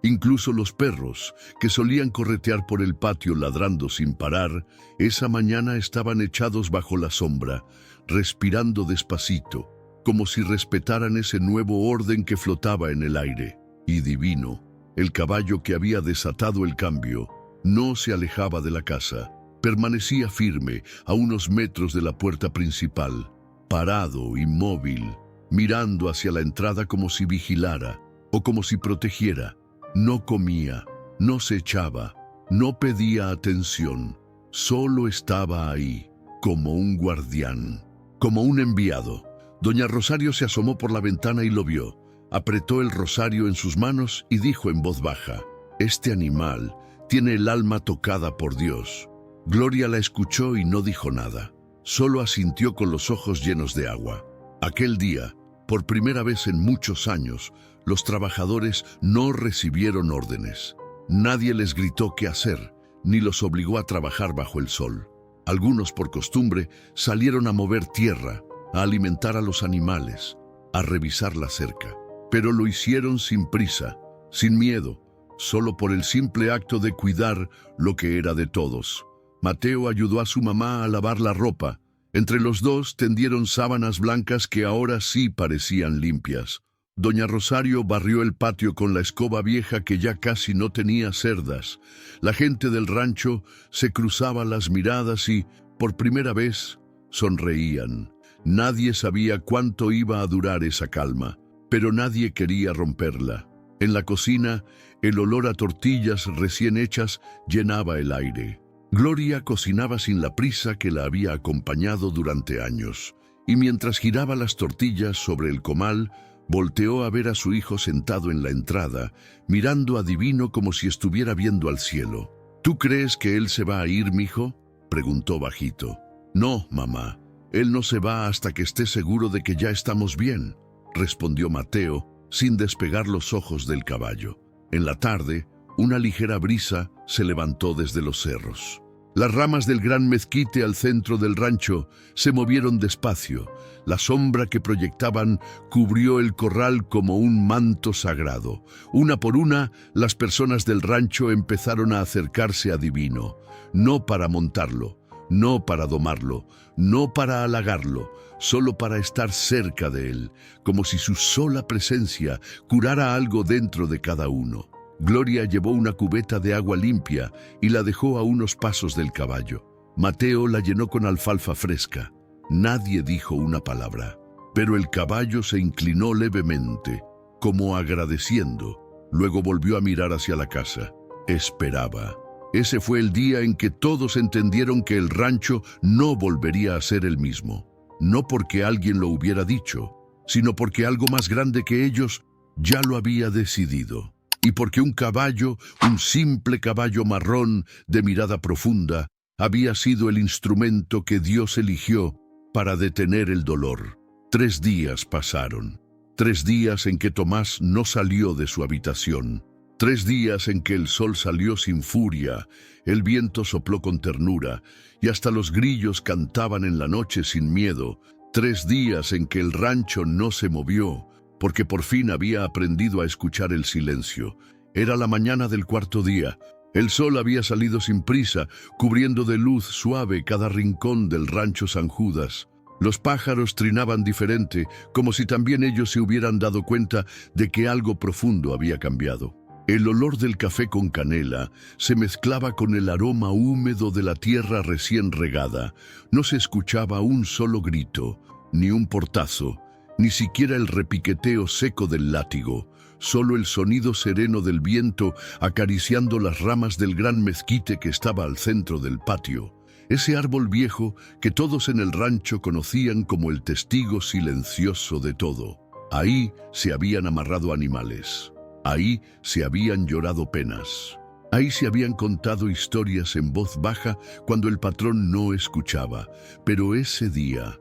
Incluso los perros, que solían corretear por el patio ladrando sin parar, esa mañana estaban echados bajo la sombra, respirando despacito, como si respetaran ese nuevo orden que flotaba en el aire. Y divino, el caballo que había desatado el cambio no se alejaba de la casa. Permanecía firme a unos metros de la puerta principal, parado, inmóvil, mirando hacia la entrada como si vigilara o como si protegiera. No comía, no se echaba, no pedía atención, solo estaba ahí, como un guardián, como un enviado. Doña Rosario se asomó por la ventana y lo vio. Apretó el rosario en sus manos y dijo en voz baja: «Este animal tiene el alma tocada por Dios». Gloria la escuchó y no dijo nada. Solo asintió con los ojos llenos de agua. Aquel día, por primera vez en muchos años, los trabajadores no recibieron órdenes. Nadie les gritó qué hacer, ni los obligó a trabajar bajo el sol. Algunos, por costumbre, salieron a mover tierra, a alimentar a los animales, a revisar la cerca. Pero lo hicieron sin prisa, sin miedo, solo por el simple acto de cuidar lo que era de todos. Mateo ayudó a su mamá a lavar la ropa. Entre los dos tendieron sábanas blancas que ahora sí parecían limpias. Doña Rosario barrió el patio con la escoba vieja que ya casi no tenía cerdas. La gente del rancho se cruzaba las miradas y, por primera vez, sonreían. Nadie sabía cuánto iba a durar esa calma, pero nadie quería romperla. En la cocina, el olor a tortillas recién hechas llenaba el aire. Gloria cocinaba sin la prisa que la había acompañado durante años, y mientras giraba las tortillas sobre el comal, volteó a ver a su hijo sentado en la entrada, mirando a Divino como si estuviera viendo al cielo. «¿Tú crees que él se va a ir, mijo?», preguntó bajito. «No, mamá, él no se va hasta que esté seguro de que ya estamos bien», respondió Mateo, sin despegar los ojos del caballo. En la tarde, una ligera brisa se levantó desde los cerros. Las ramas del gran mezquite al centro del rancho se movieron despacio. La sombra que proyectaban cubrió el corral como un manto sagrado. Una por una, las personas del rancho empezaron a acercarse a Divino, no para montarlo, no para domarlo, no para halagarlo, solo para estar cerca de él, como si su sola presencia curara algo dentro de cada uno. Gloria llevó una cubeta de agua limpia y la dejó a unos pasos del caballo. Mateo la llenó con alfalfa fresca. Nadie dijo una palabra, pero el caballo se inclinó levemente, como agradeciendo. Luego volvió a mirar hacia la casa. Esperaba. Ese fue el día en que todos entendieron que el rancho no volvería a ser el mismo. No porque alguien lo hubiera dicho, sino porque algo más grande que ellos ya lo había decidido. Y porque un caballo, un simple caballo marrón de mirada profunda, había sido el instrumento que Dios eligió para detener el dolor. 3 días pasaron. 3 días en que Tomás no salió de su habitación. 3 días en que el sol salió sin furia, el viento sopló con ternura, y hasta los grillos cantaban en la noche sin miedo. 3 días en que el rancho no se movió, porque por fin había aprendido a escuchar el silencio. Era la mañana del 4.º día. El sol había salido sin prisa, cubriendo de luz suave cada rincón del rancho San Judas. Los pájaros trinaban diferente, como si también ellos se hubieran dado cuenta de que algo profundo había cambiado. El olor del café con canela se mezclaba con el aroma húmedo de la tierra recién regada. No se escuchaba un solo grito, ni un portazo, ni siquiera el repiqueteo seco del látigo. Solo el sonido sereno del viento acariciando las ramas del gran mezquite que estaba al centro del patio. Ese árbol viejo que todos en el rancho conocían como el testigo silencioso de todo. Ahí se habían amarrado animales. Ahí se habían llorado penas. Ahí se habían contado historias en voz baja cuando el patrón no escuchaba. Pero ese día,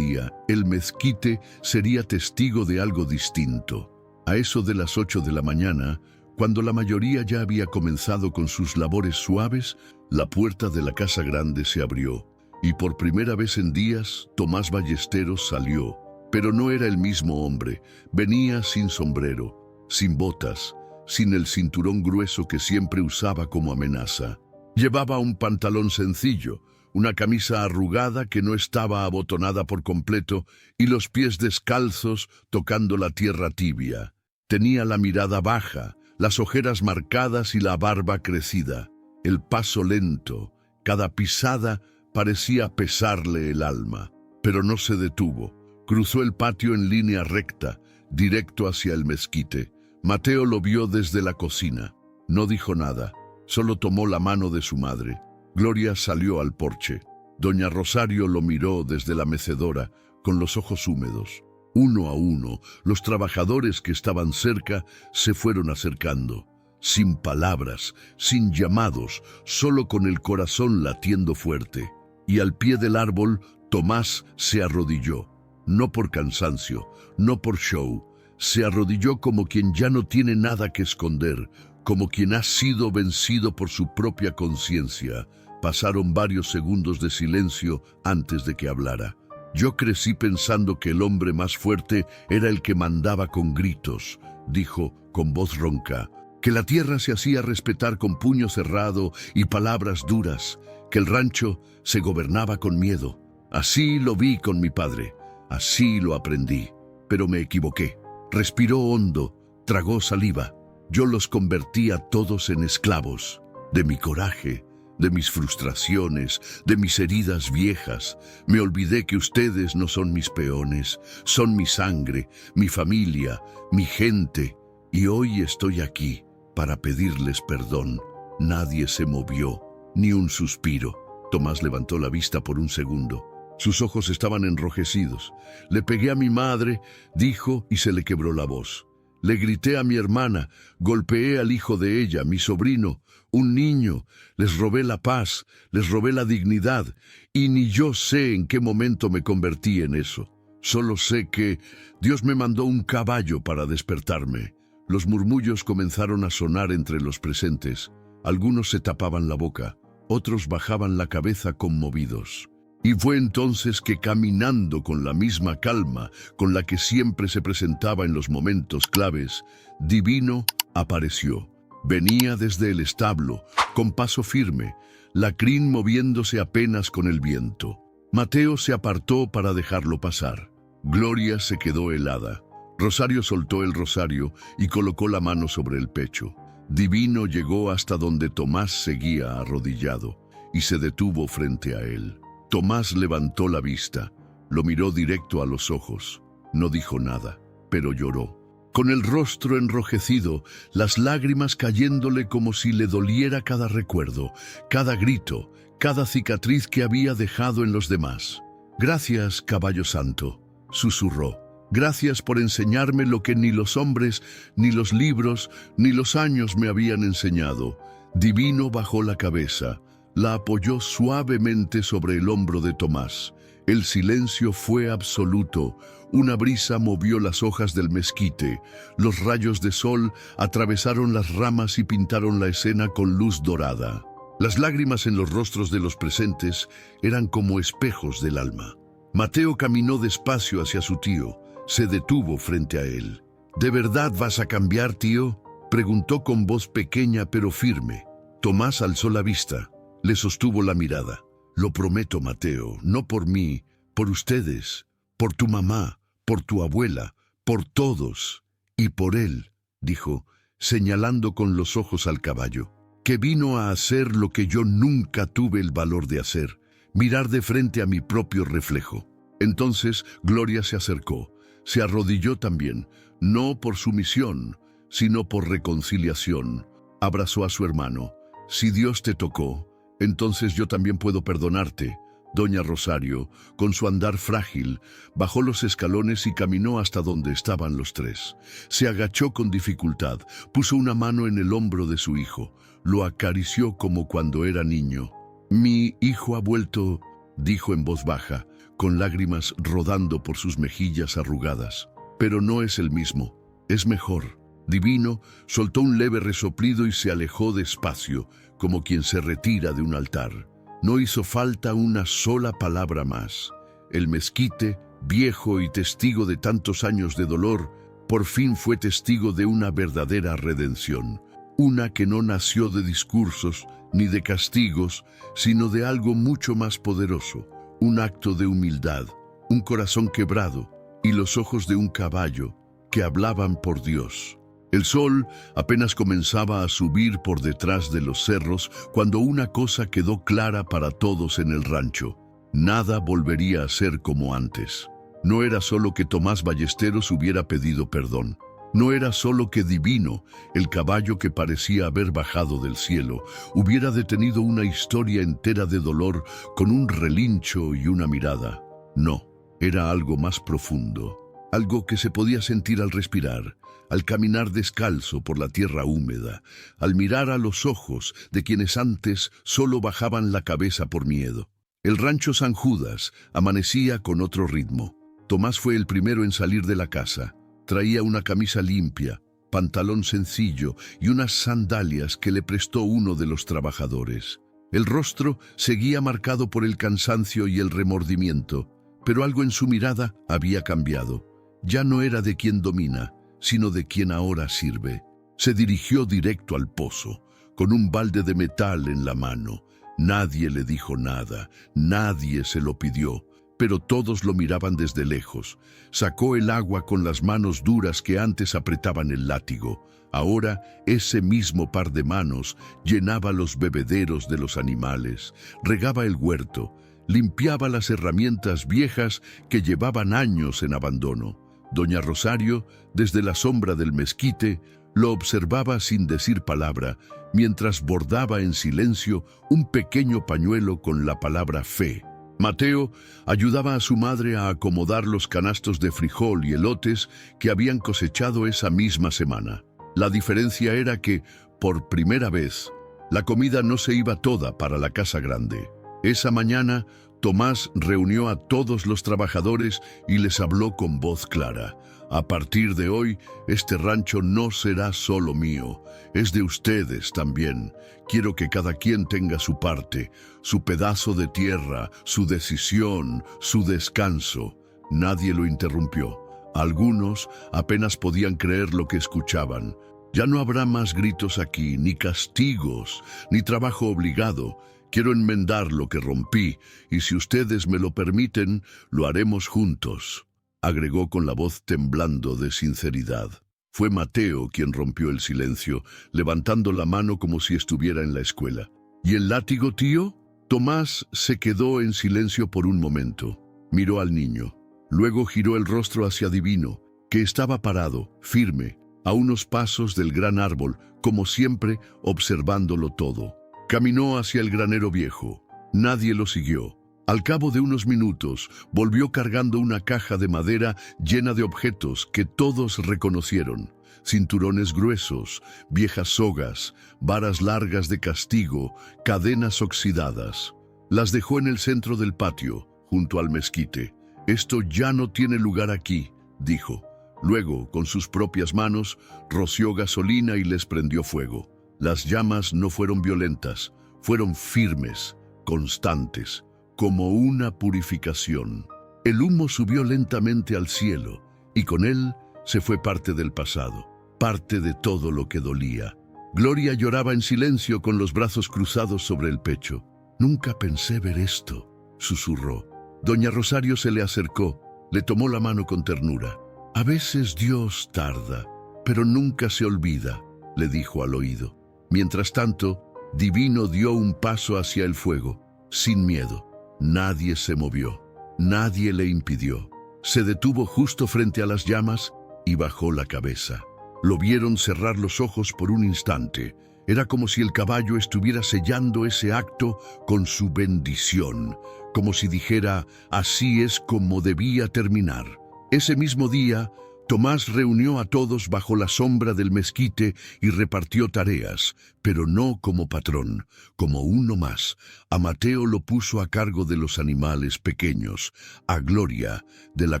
el mezquite sería testigo de algo distinto. A eso de las 8 de la mañana, cuando la mayoría ya había comenzado con sus labores suaves, la puerta de la casa grande se abrió, y por primera vez en días, Tomás Ballesteros salió. Pero no era el mismo hombre. Venía sin sombrero, sin botas, sin el cinturón grueso que siempre usaba como amenaza. Llevaba un pantalón sencillo, una camisa arrugada que no estaba abotonada por completo y los pies descalzos tocando la tierra tibia. Tenía la mirada baja, las ojeras marcadas y la barba crecida. El paso lento, cada pisada parecía pesarle el alma, pero no se detuvo. Cruzó el patio en línea recta, directo hacia el mezquite. Mateo lo vio desde la cocina. No dijo nada, solo tomó la mano de su madre. Gloria salió al porche. Doña Rosario lo miró desde la mecedora, con los ojos húmedos. Uno a uno, los trabajadores que estaban cerca se fueron acercando. Sin palabras, sin llamados, solo con el corazón latiendo fuerte. Y al pie del árbol, Tomás se arrodilló. No por cansancio, no por show. Se arrodilló como quien ya no tiene nada que esconder, como quien ha sido vencido por su propia conciencia. Pasaron varios segundos de silencio antes de que hablara. Yo crecí pensando que el hombre más fuerte era el que mandaba con gritos, dijo con voz ronca, que la tierra se hacía respetar con puño cerrado y palabras duras, que el rancho se gobernaba con miedo. Así lo vi con mi padre, así lo aprendí, pero me equivoqué. Respiró hondo, tragó saliva. Yo los convertí a todos en esclavos de mi coraje, de mis frustraciones, de mis heridas viejas. Me olvidé que ustedes no son mis peones, son mi sangre, mi familia, mi gente. Y hoy estoy aquí para pedirles perdón. Nadie se movió, ni un suspiro. Tomás levantó la vista por un segundo. Sus ojos estaban enrojecidos. Le pegué a mi madre, dijo, y se le quebró la voz. Le grité a mi hermana, golpeé al hijo de ella, mi sobrino, un niño, les robé la paz, les robé la dignidad, y ni yo sé en qué momento me convertí en eso. Solo sé que Dios me mandó un caballo para despertarme. Los murmullos comenzaron a sonar entre los presentes. Algunos se tapaban la boca, otros bajaban la cabeza conmovidos. Y fue entonces que, caminando con la misma calma con la que siempre se presentaba en los momentos claves, Divino apareció. Venía desde el establo, con paso firme, la crin moviéndose apenas con el viento. Mateo se apartó para dejarlo pasar. Gloria se quedó helada. Rosario soltó el rosario y colocó la mano sobre el pecho. Divino llegó hasta donde Tomás seguía arrodillado y se detuvo frente a él. Tomás levantó la vista, lo miró directo a los ojos. No dijo nada, pero lloró. Con el rostro enrojecido, las lágrimas cayéndole como si le doliera cada recuerdo, cada grito, cada cicatriz que había dejado en los demás. «Gracias, caballo santo», susurró. «Gracias por enseñarme lo que ni los hombres, ni los libros, ni los años me habían enseñado». Divino bajó la cabeza. La apoyó suavemente sobre el hombro de Tomás. El silencio fue absoluto. Una brisa movió las hojas del mezquite. Los rayos de sol atravesaron las ramas y pintaron la escena con luz dorada. Las lágrimas en los rostros de los presentes eran como espejos del alma. Mateo caminó despacio hacia su tío. Se detuvo frente a él. ¿De verdad vas a cambiar, tío?, preguntó con voz pequeña pero firme. Tomás alzó la vista. Le sostuvo la mirada. Lo prometo, Mateo, no por mí, por ustedes, por tu mamá, por tu abuela, por todos, y por él, dijo, señalando con los ojos al caballo, que vino a hacer lo que yo nunca tuve el valor de hacer, mirar de frente a mi propio reflejo. Entonces Gloria se acercó, se arrodilló también, no por sumisión, sino por reconciliación. Abrazó a su hermano. Si Dios te tocó, entonces yo también puedo perdonarte. Doña Rosario, con su andar frágil, bajó los escalones y caminó hasta donde estaban los tres. Se agachó con dificultad, puso una mano en el hombro de su hijo, lo acarició como cuando era niño. Mi hijo ha vuelto, dijo en voz baja, con lágrimas rodando por sus mejillas arrugadas. Pero no es el mismo, es mejor. Divino soltó un leve resoplido y se alejó despacio, como quien se retira de un altar. No hizo falta una sola palabra más. El mezquite, viejo y testigo de tantos años de dolor, por fin fue testigo de una verdadera redención. Una que no nació de discursos ni de castigos, sino de algo mucho más poderoso. Un acto de humildad, un corazón quebrado y los ojos de un caballo que hablaban por Dios. El sol apenas comenzaba a subir por detrás de los cerros cuando una cosa quedó clara para todos en el rancho. Nada volvería a ser como antes. No era solo que Tomás Ballesteros hubiera pedido perdón. No era solo que Divino, el caballo que parecía haber bajado del cielo, hubiera detenido una historia entera de dolor con un relincho y una mirada. No, era algo más profundo. Algo que se podía sentir al respirar, al caminar descalzo por la tierra húmeda, al mirar a los ojos de quienes antes solo bajaban la cabeza por miedo. El rancho San Judas amanecía con otro ritmo. Tomás fue el primero en salir de la casa. Traía una camisa limpia, pantalón sencillo y unas sandalias que le prestó uno de los trabajadores. El rostro seguía marcado por el cansancio y el remordimiento, pero algo en su mirada había cambiado. Ya no era de quien domina, sino de quien ahora sirve. Se dirigió directo al pozo, con un balde de metal en la mano. Nadie le dijo nada, nadie se lo pidió, pero todos lo miraban desde lejos. Sacó el agua con las manos duras que antes apretaban el látigo. Ahora ese mismo par de manos llenaba los bebederos de los animales, regaba el huerto, limpiaba las herramientas viejas que llevaban años en abandono. Doña Rosario, desde la sombra del mezquite, lo observaba sin decir palabra, mientras bordaba en silencio un pequeño pañuelo con la palabra fe. Mateo ayudaba a su madre a acomodar los canastos de frijol y elotes que habían cosechado esa misma semana. La diferencia era que, por primera vez, la comida no se iba toda para la casa grande. Esa mañana, Tomás reunió a todos los trabajadores y les habló con voz clara. A partir de hoy, este rancho no será solo mío, es de ustedes también. Quiero que cada quien tenga su parte, su pedazo de tierra, su decisión, su descanso. Nadie lo interrumpió. Algunos apenas podían creer lo que escuchaban. Ya no habrá más gritos aquí, ni castigos, ni trabajo obligado. Quiero enmendar lo que rompí, y si ustedes me lo permiten, lo haremos juntos, agregó con la voz temblando de sinceridad. Fue Mateo quien rompió el silencio, levantando la mano como si estuviera en la escuela. ¿Y el látigo, tío? Tomás se quedó en silencio por un momento. Miró al niño. Luego giró el rostro hacia Divino, que estaba parado, firme, a unos pasos del gran árbol, como siempre, observándolo todo. Caminó hacia el granero viejo. Nadie lo siguió. Al cabo de unos minutos, volvió cargando una caja de madera llena de objetos que todos reconocieron. Cinturones gruesos, viejas sogas, varas largas de castigo, cadenas oxidadas. Las dejó en el centro del patio, junto al mezquite. «Esto ya no tiene lugar aquí», dijo. Luego, con sus propias manos, roció gasolina y les prendió fuego. Las llamas no fueron violentas, fueron firmes, constantes, como una purificación. El humo subió lentamente al cielo, y con él se fue parte del pasado, parte de todo lo que dolía. Gloria lloraba en silencio con los brazos cruzados sobre el pecho. «Nunca pensé ver esto», susurró. Doña Rosario se le acercó, le tomó la mano con ternura. «A veces Dios tarda, pero nunca se olvida», le dijo al oído. Mientras tanto, Divino dio un paso hacia el fuego, sin miedo. Nadie se movió, nadie le impidió. Se detuvo justo frente a las llamas y bajó la cabeza. Lo vieron cerrar los ojos por un instante. Era como si el caballo estuviera sellando ese acto con su bendición, como si dijera, así es como debía terminar. Ese mismo día, Tomás reunió a todos bajo la sombra del mezquite y repartió tareas, pero no como patrón, como uno más. A Mateo lo puso a cargo de los animales pequeños, a Gloria de la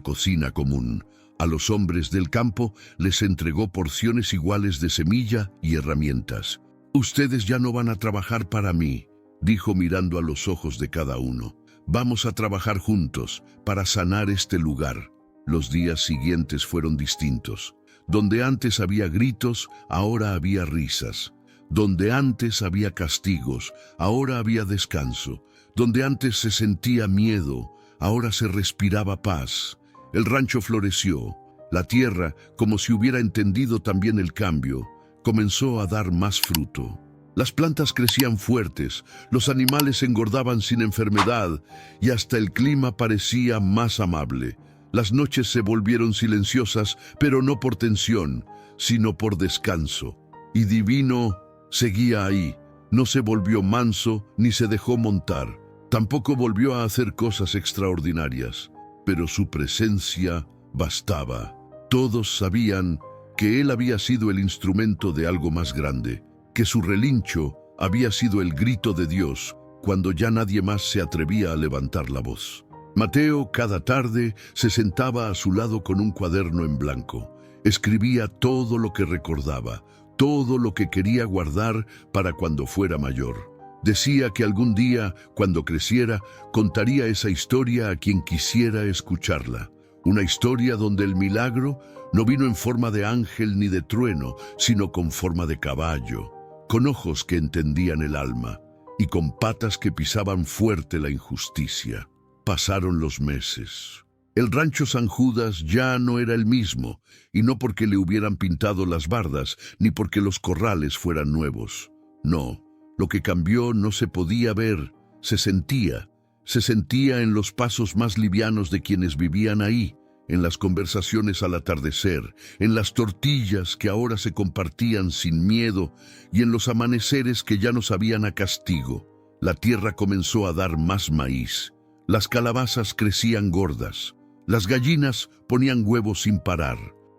cocina común. A los hombres del campo les entregó porciones iguales de semilla y herramientas. «Ustedes ya no van a trabajar para mí», dijo mirando a los ojos de cada uno. «Vamos a trabajar juntos para sanar este lugar». Los días siguientes fueron distintos. Donde antes había gritos, ahora había risas. Donde antes había castigos, ahora había descanso. Donde antes se sentía miedo, ahora se respiraba paz. El rancho floreció. La tierra, como si hubiera entendido también el cambio, comenzó a dar más fruto. Las plantas crecían fuertes, los animales engordaban sin enfermedad y hasta el clima parecía más amable. Las noches se volvieron silenciosas, pero no por tensión, sino por descanso. Y Divino seguía ahí. No se volvió manso ni se dejó montar. Tampoco volvió a hacer cosas extraordinarias, pero su presencia bastaba. Todos sabían que él había sido el instrumento de algo más grande, que su relincho había sido el grito de Dios cuando ya nadie más se atrevía a levantar la voz. Mateo cada tarde se sentaba a su lado con un cuaderno en blanco. Escribía todo lo que recordaba, todo lo que quería guardar para cuando fuera mayor. Decía que algún día, cuando creciera, contaría esa historia a quien quisiera escucharla. Una historia donde el milagro no vino en forma de ángel ni de trueno, sino con forma de caballo, con ojos que entendían el alma y con patas que pisaban fuerte la injusticia. Pasaron los meses. El rancho San Judas ya no era el mismo, y no porque le hubieran pintado las bardas, ni porque los corrales fueran nuevos. No, lo que cambió no se podía ver, se sentía en los pasos más livianos de quienes vivían ahí, en las conversaciones al atardecer, en las tortillas que ahora se compartían sin miedo y en los amaneceres que ya no sabían a castigo. La tierra comenzó a dar más maíz. Las calabazas crecían gordas, las gallinas ponían huevos sin parar,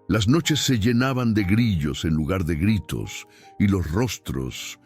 las noches se llenaban de grillos en lugar de gritos, y los rostros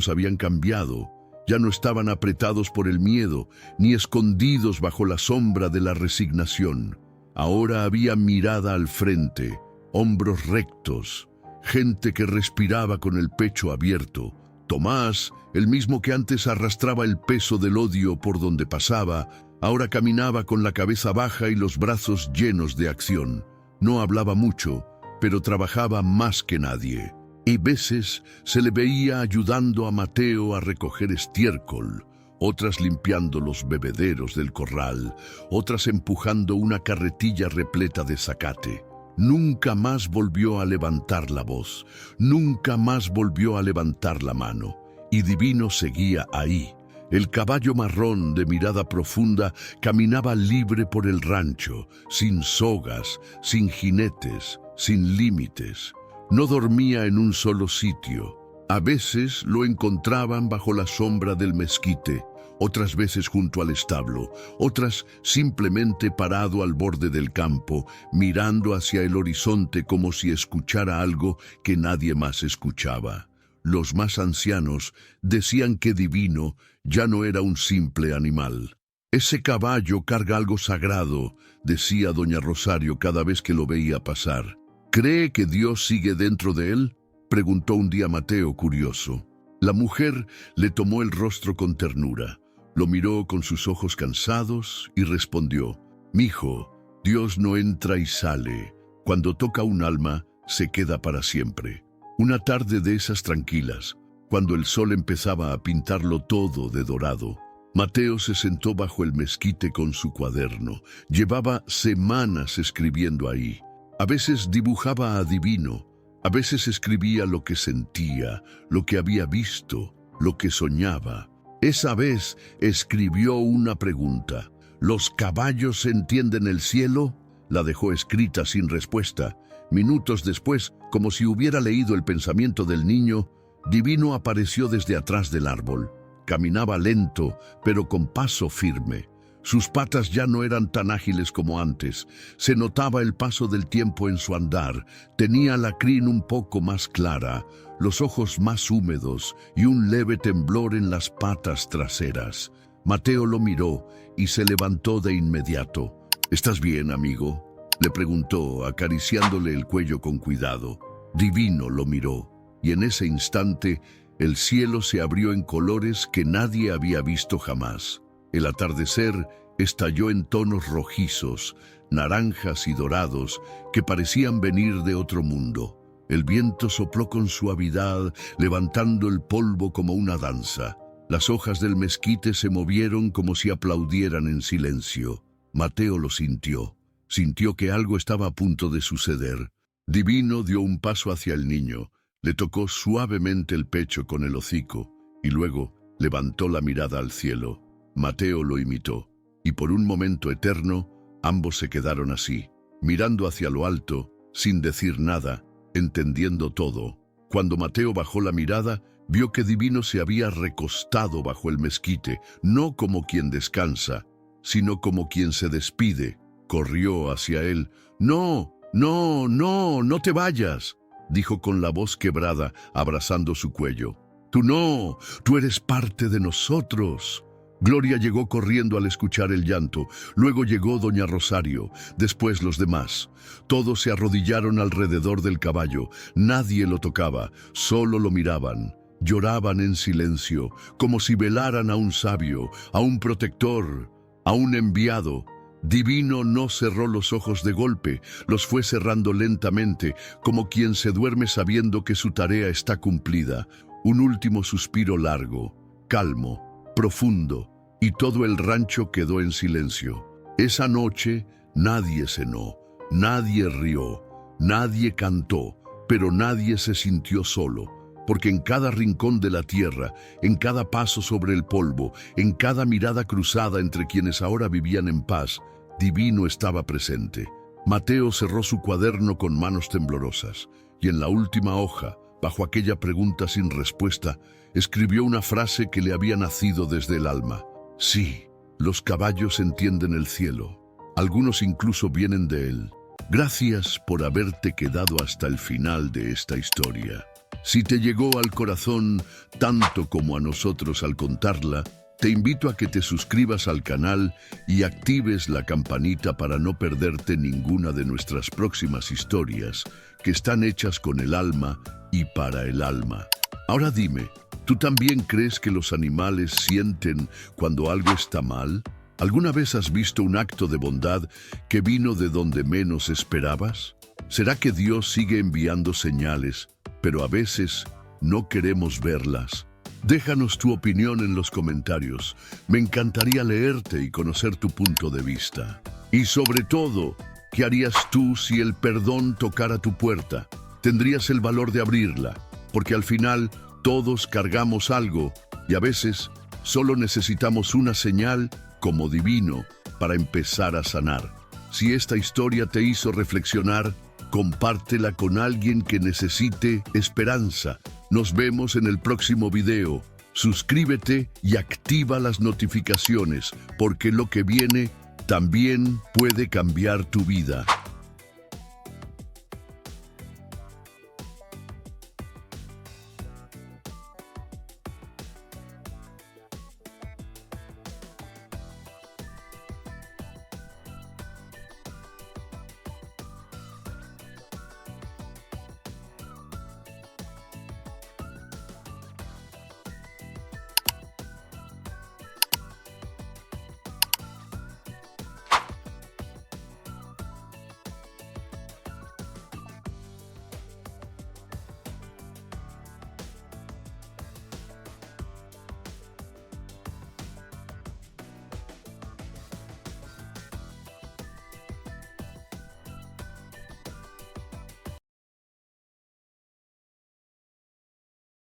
habían cambiado, ya no estaban apretados por el miedo, ni escondidos bajo la sombra de la resignación. Ahora había mirada al frente, hombros rectos, gente que respiraba con el pecho abierto. Tomás, el mismo que antes arrastraba el peso del odio por donde pasaba, ahora caminaba con la cabeza baja y los brazos llenos de acción. No hablaba mucho, pero trabajaba más que nadie. Y veces se le veía ayudando a Mateo a recoger estiércol, otras limpiando los bebederos del corral, otras empujando una carretilla repleta de zacate. Nunca más volvió a levantar la voz, nunca más volvió a levantar la mano. Y Divino seguía ahí. El caballo marrón de mirada profunda caminaba libre por el rancho, sin sogas, sin jinetes, sin límites. No dormía en un solo sitio. A veces lo encontraban bajo la sombra del mezquite, otras veces junto al establo, otras simplemente parado al borde del campo, mirando hacia el horizonte como si escuchara algo que nadie más escuchaba. Los más ancianos decían que Divino ya no era un simple animal. Ese caballo carga algo sagrado, decía doña Rosario cada vez que lo veía pasar. ¿Cree que Dios sigue dentro de él?, preguntó un día Mateo, curioso. La mujer le tomó el rostro con ternura, lo miró con sus ojos cansados y respondió: «Mijo, Dios no entra y sale. Cuando toca un alma, se queda para siempre». Una tarde de esas tranquilas, cuando el sol empezaba a pintarlo todo de dorado, Mateo se sentó bajo el mezquite con su cuaderno. Llevaba semanas escribiendo ahí. A veces dibujaba a Divino, a veces escribía lo que sentía, lo que había visto, lo que soñaba. Esa vez escribió una pregunta: ¿los caballos entienden el cielo? La dejó escrita sin respuesta. Minutos después, como si hubiera leído el pensamiento del niño, Divino apareció desde atrás del árbol. Caminaba lento, pero con paso firme. Sus patas ya no eran tan ágiles como antes. Se notaba el paso del tiempo en su andar. Tenía la crin un poco más clara, los ojos más húmedos y un leve temblor en las patas traseras. Mateo lo miró y se levantó de inmediato. «¿Estás bien, amigo?», le preguntó, acariciándole el cuello con cuidado. Divino lo miró, y en ese instante el cielo se abrió en colores que nadie había visto jamás. El atardecer estalló en tonos rojizos, naranjas y dorados que parecían venir de otro mundo. El viento sopló con suavidad, levantando el polvo como una danza. Las hojas del mezquite se movieron como si aplaudieran en silencio. Mateo lo sintió. Sintió que algo estaba a punto de suceder. Divino dio un paso hacia el niño, le tocó suavemente el pecho con el hocico y luego levantó la mirada al cielo. Mateo lo imitó, y por un momento eterno ambos se quedaron así, mirando hacia lo alto, sin decir nada, entendiendo todo. Cuando Mateo bajó la mirada, vio que Divino se había recostado bajo el mezquite, no como quien descansa, sino como quien se despide. Corrió hacia él. «No, no, no, no te vayas», dijo con la voz quebrada, abrazando su cuello. «Tú no, tú eres parte de nosotros». Gloria llegó corriendo al escuchar el llanto. Luego llegó doña Rosario, después los demás. Todos se arrodillaron alrededor del caballo. Nadie lo tocaba, solo lo miraban. Lloraban en silencio, como si velaran a un sabio, a un protector, a un enviado. Divino no cerró los ojos de golpe, los fue cerrando lentamente, como quien se duerme sabiendo que su tarea está cumplida. Un último suspiro largo, calmo, profundo, y todo el rancho quedó en silencio. Esa noche nadie cenó, nadie rió, nadie cantó, pero nadie se sintió solo, porque en cada rincón de la tierra, en cada paso sobre el polvo, en cada mirada cruzada entre quienes ahora vivían en paz, Divino estaba presente. Mateo cerró su cuaderno con manos temblorosas, y en la última hoja, bajo aquella pregunta sin respuesta, escribió una frase que le había nacido desde el alma. «Sí, los caballos entienden el cielo. Algunos incluso vienen de él. Gracias por haberte quedado hasta el final de esta historia. Si te llegó al corazón tanto como a nosotros al contarla, te invito a que te suscribas al canal y actives la campanita para no perderte ninguna de nuestras próximas historias, que están hechas con el alma y para el alma. Ahora dime, ¿tú también crees que los animales sienten cuando algo está mal? ¿Alguna vez has visto un acto de bondad que vino de donde menos esperabas? ¿Será que Dios sigue enviando señales, pero a veces no queremos verlas? Déjanos tu opinión en los comentarios. Me encantaría leerte y conocer tu punto de vista. Y sobre todo, ¿qué harías tú si el perdón tocara tu puerta? ¿Tendrías el valor de abrirla? Porque al final todos cargamos algo y a veces solo necesitamos una señal como Divino para empezar a sanar. Si esta historia te hizo reflexionar, compártela con alguien que necesite esperanza. Nos vemos en el próximo video. Suscríbete y activa las notificaciones, porque lo que viene también puede cambiar tu vida.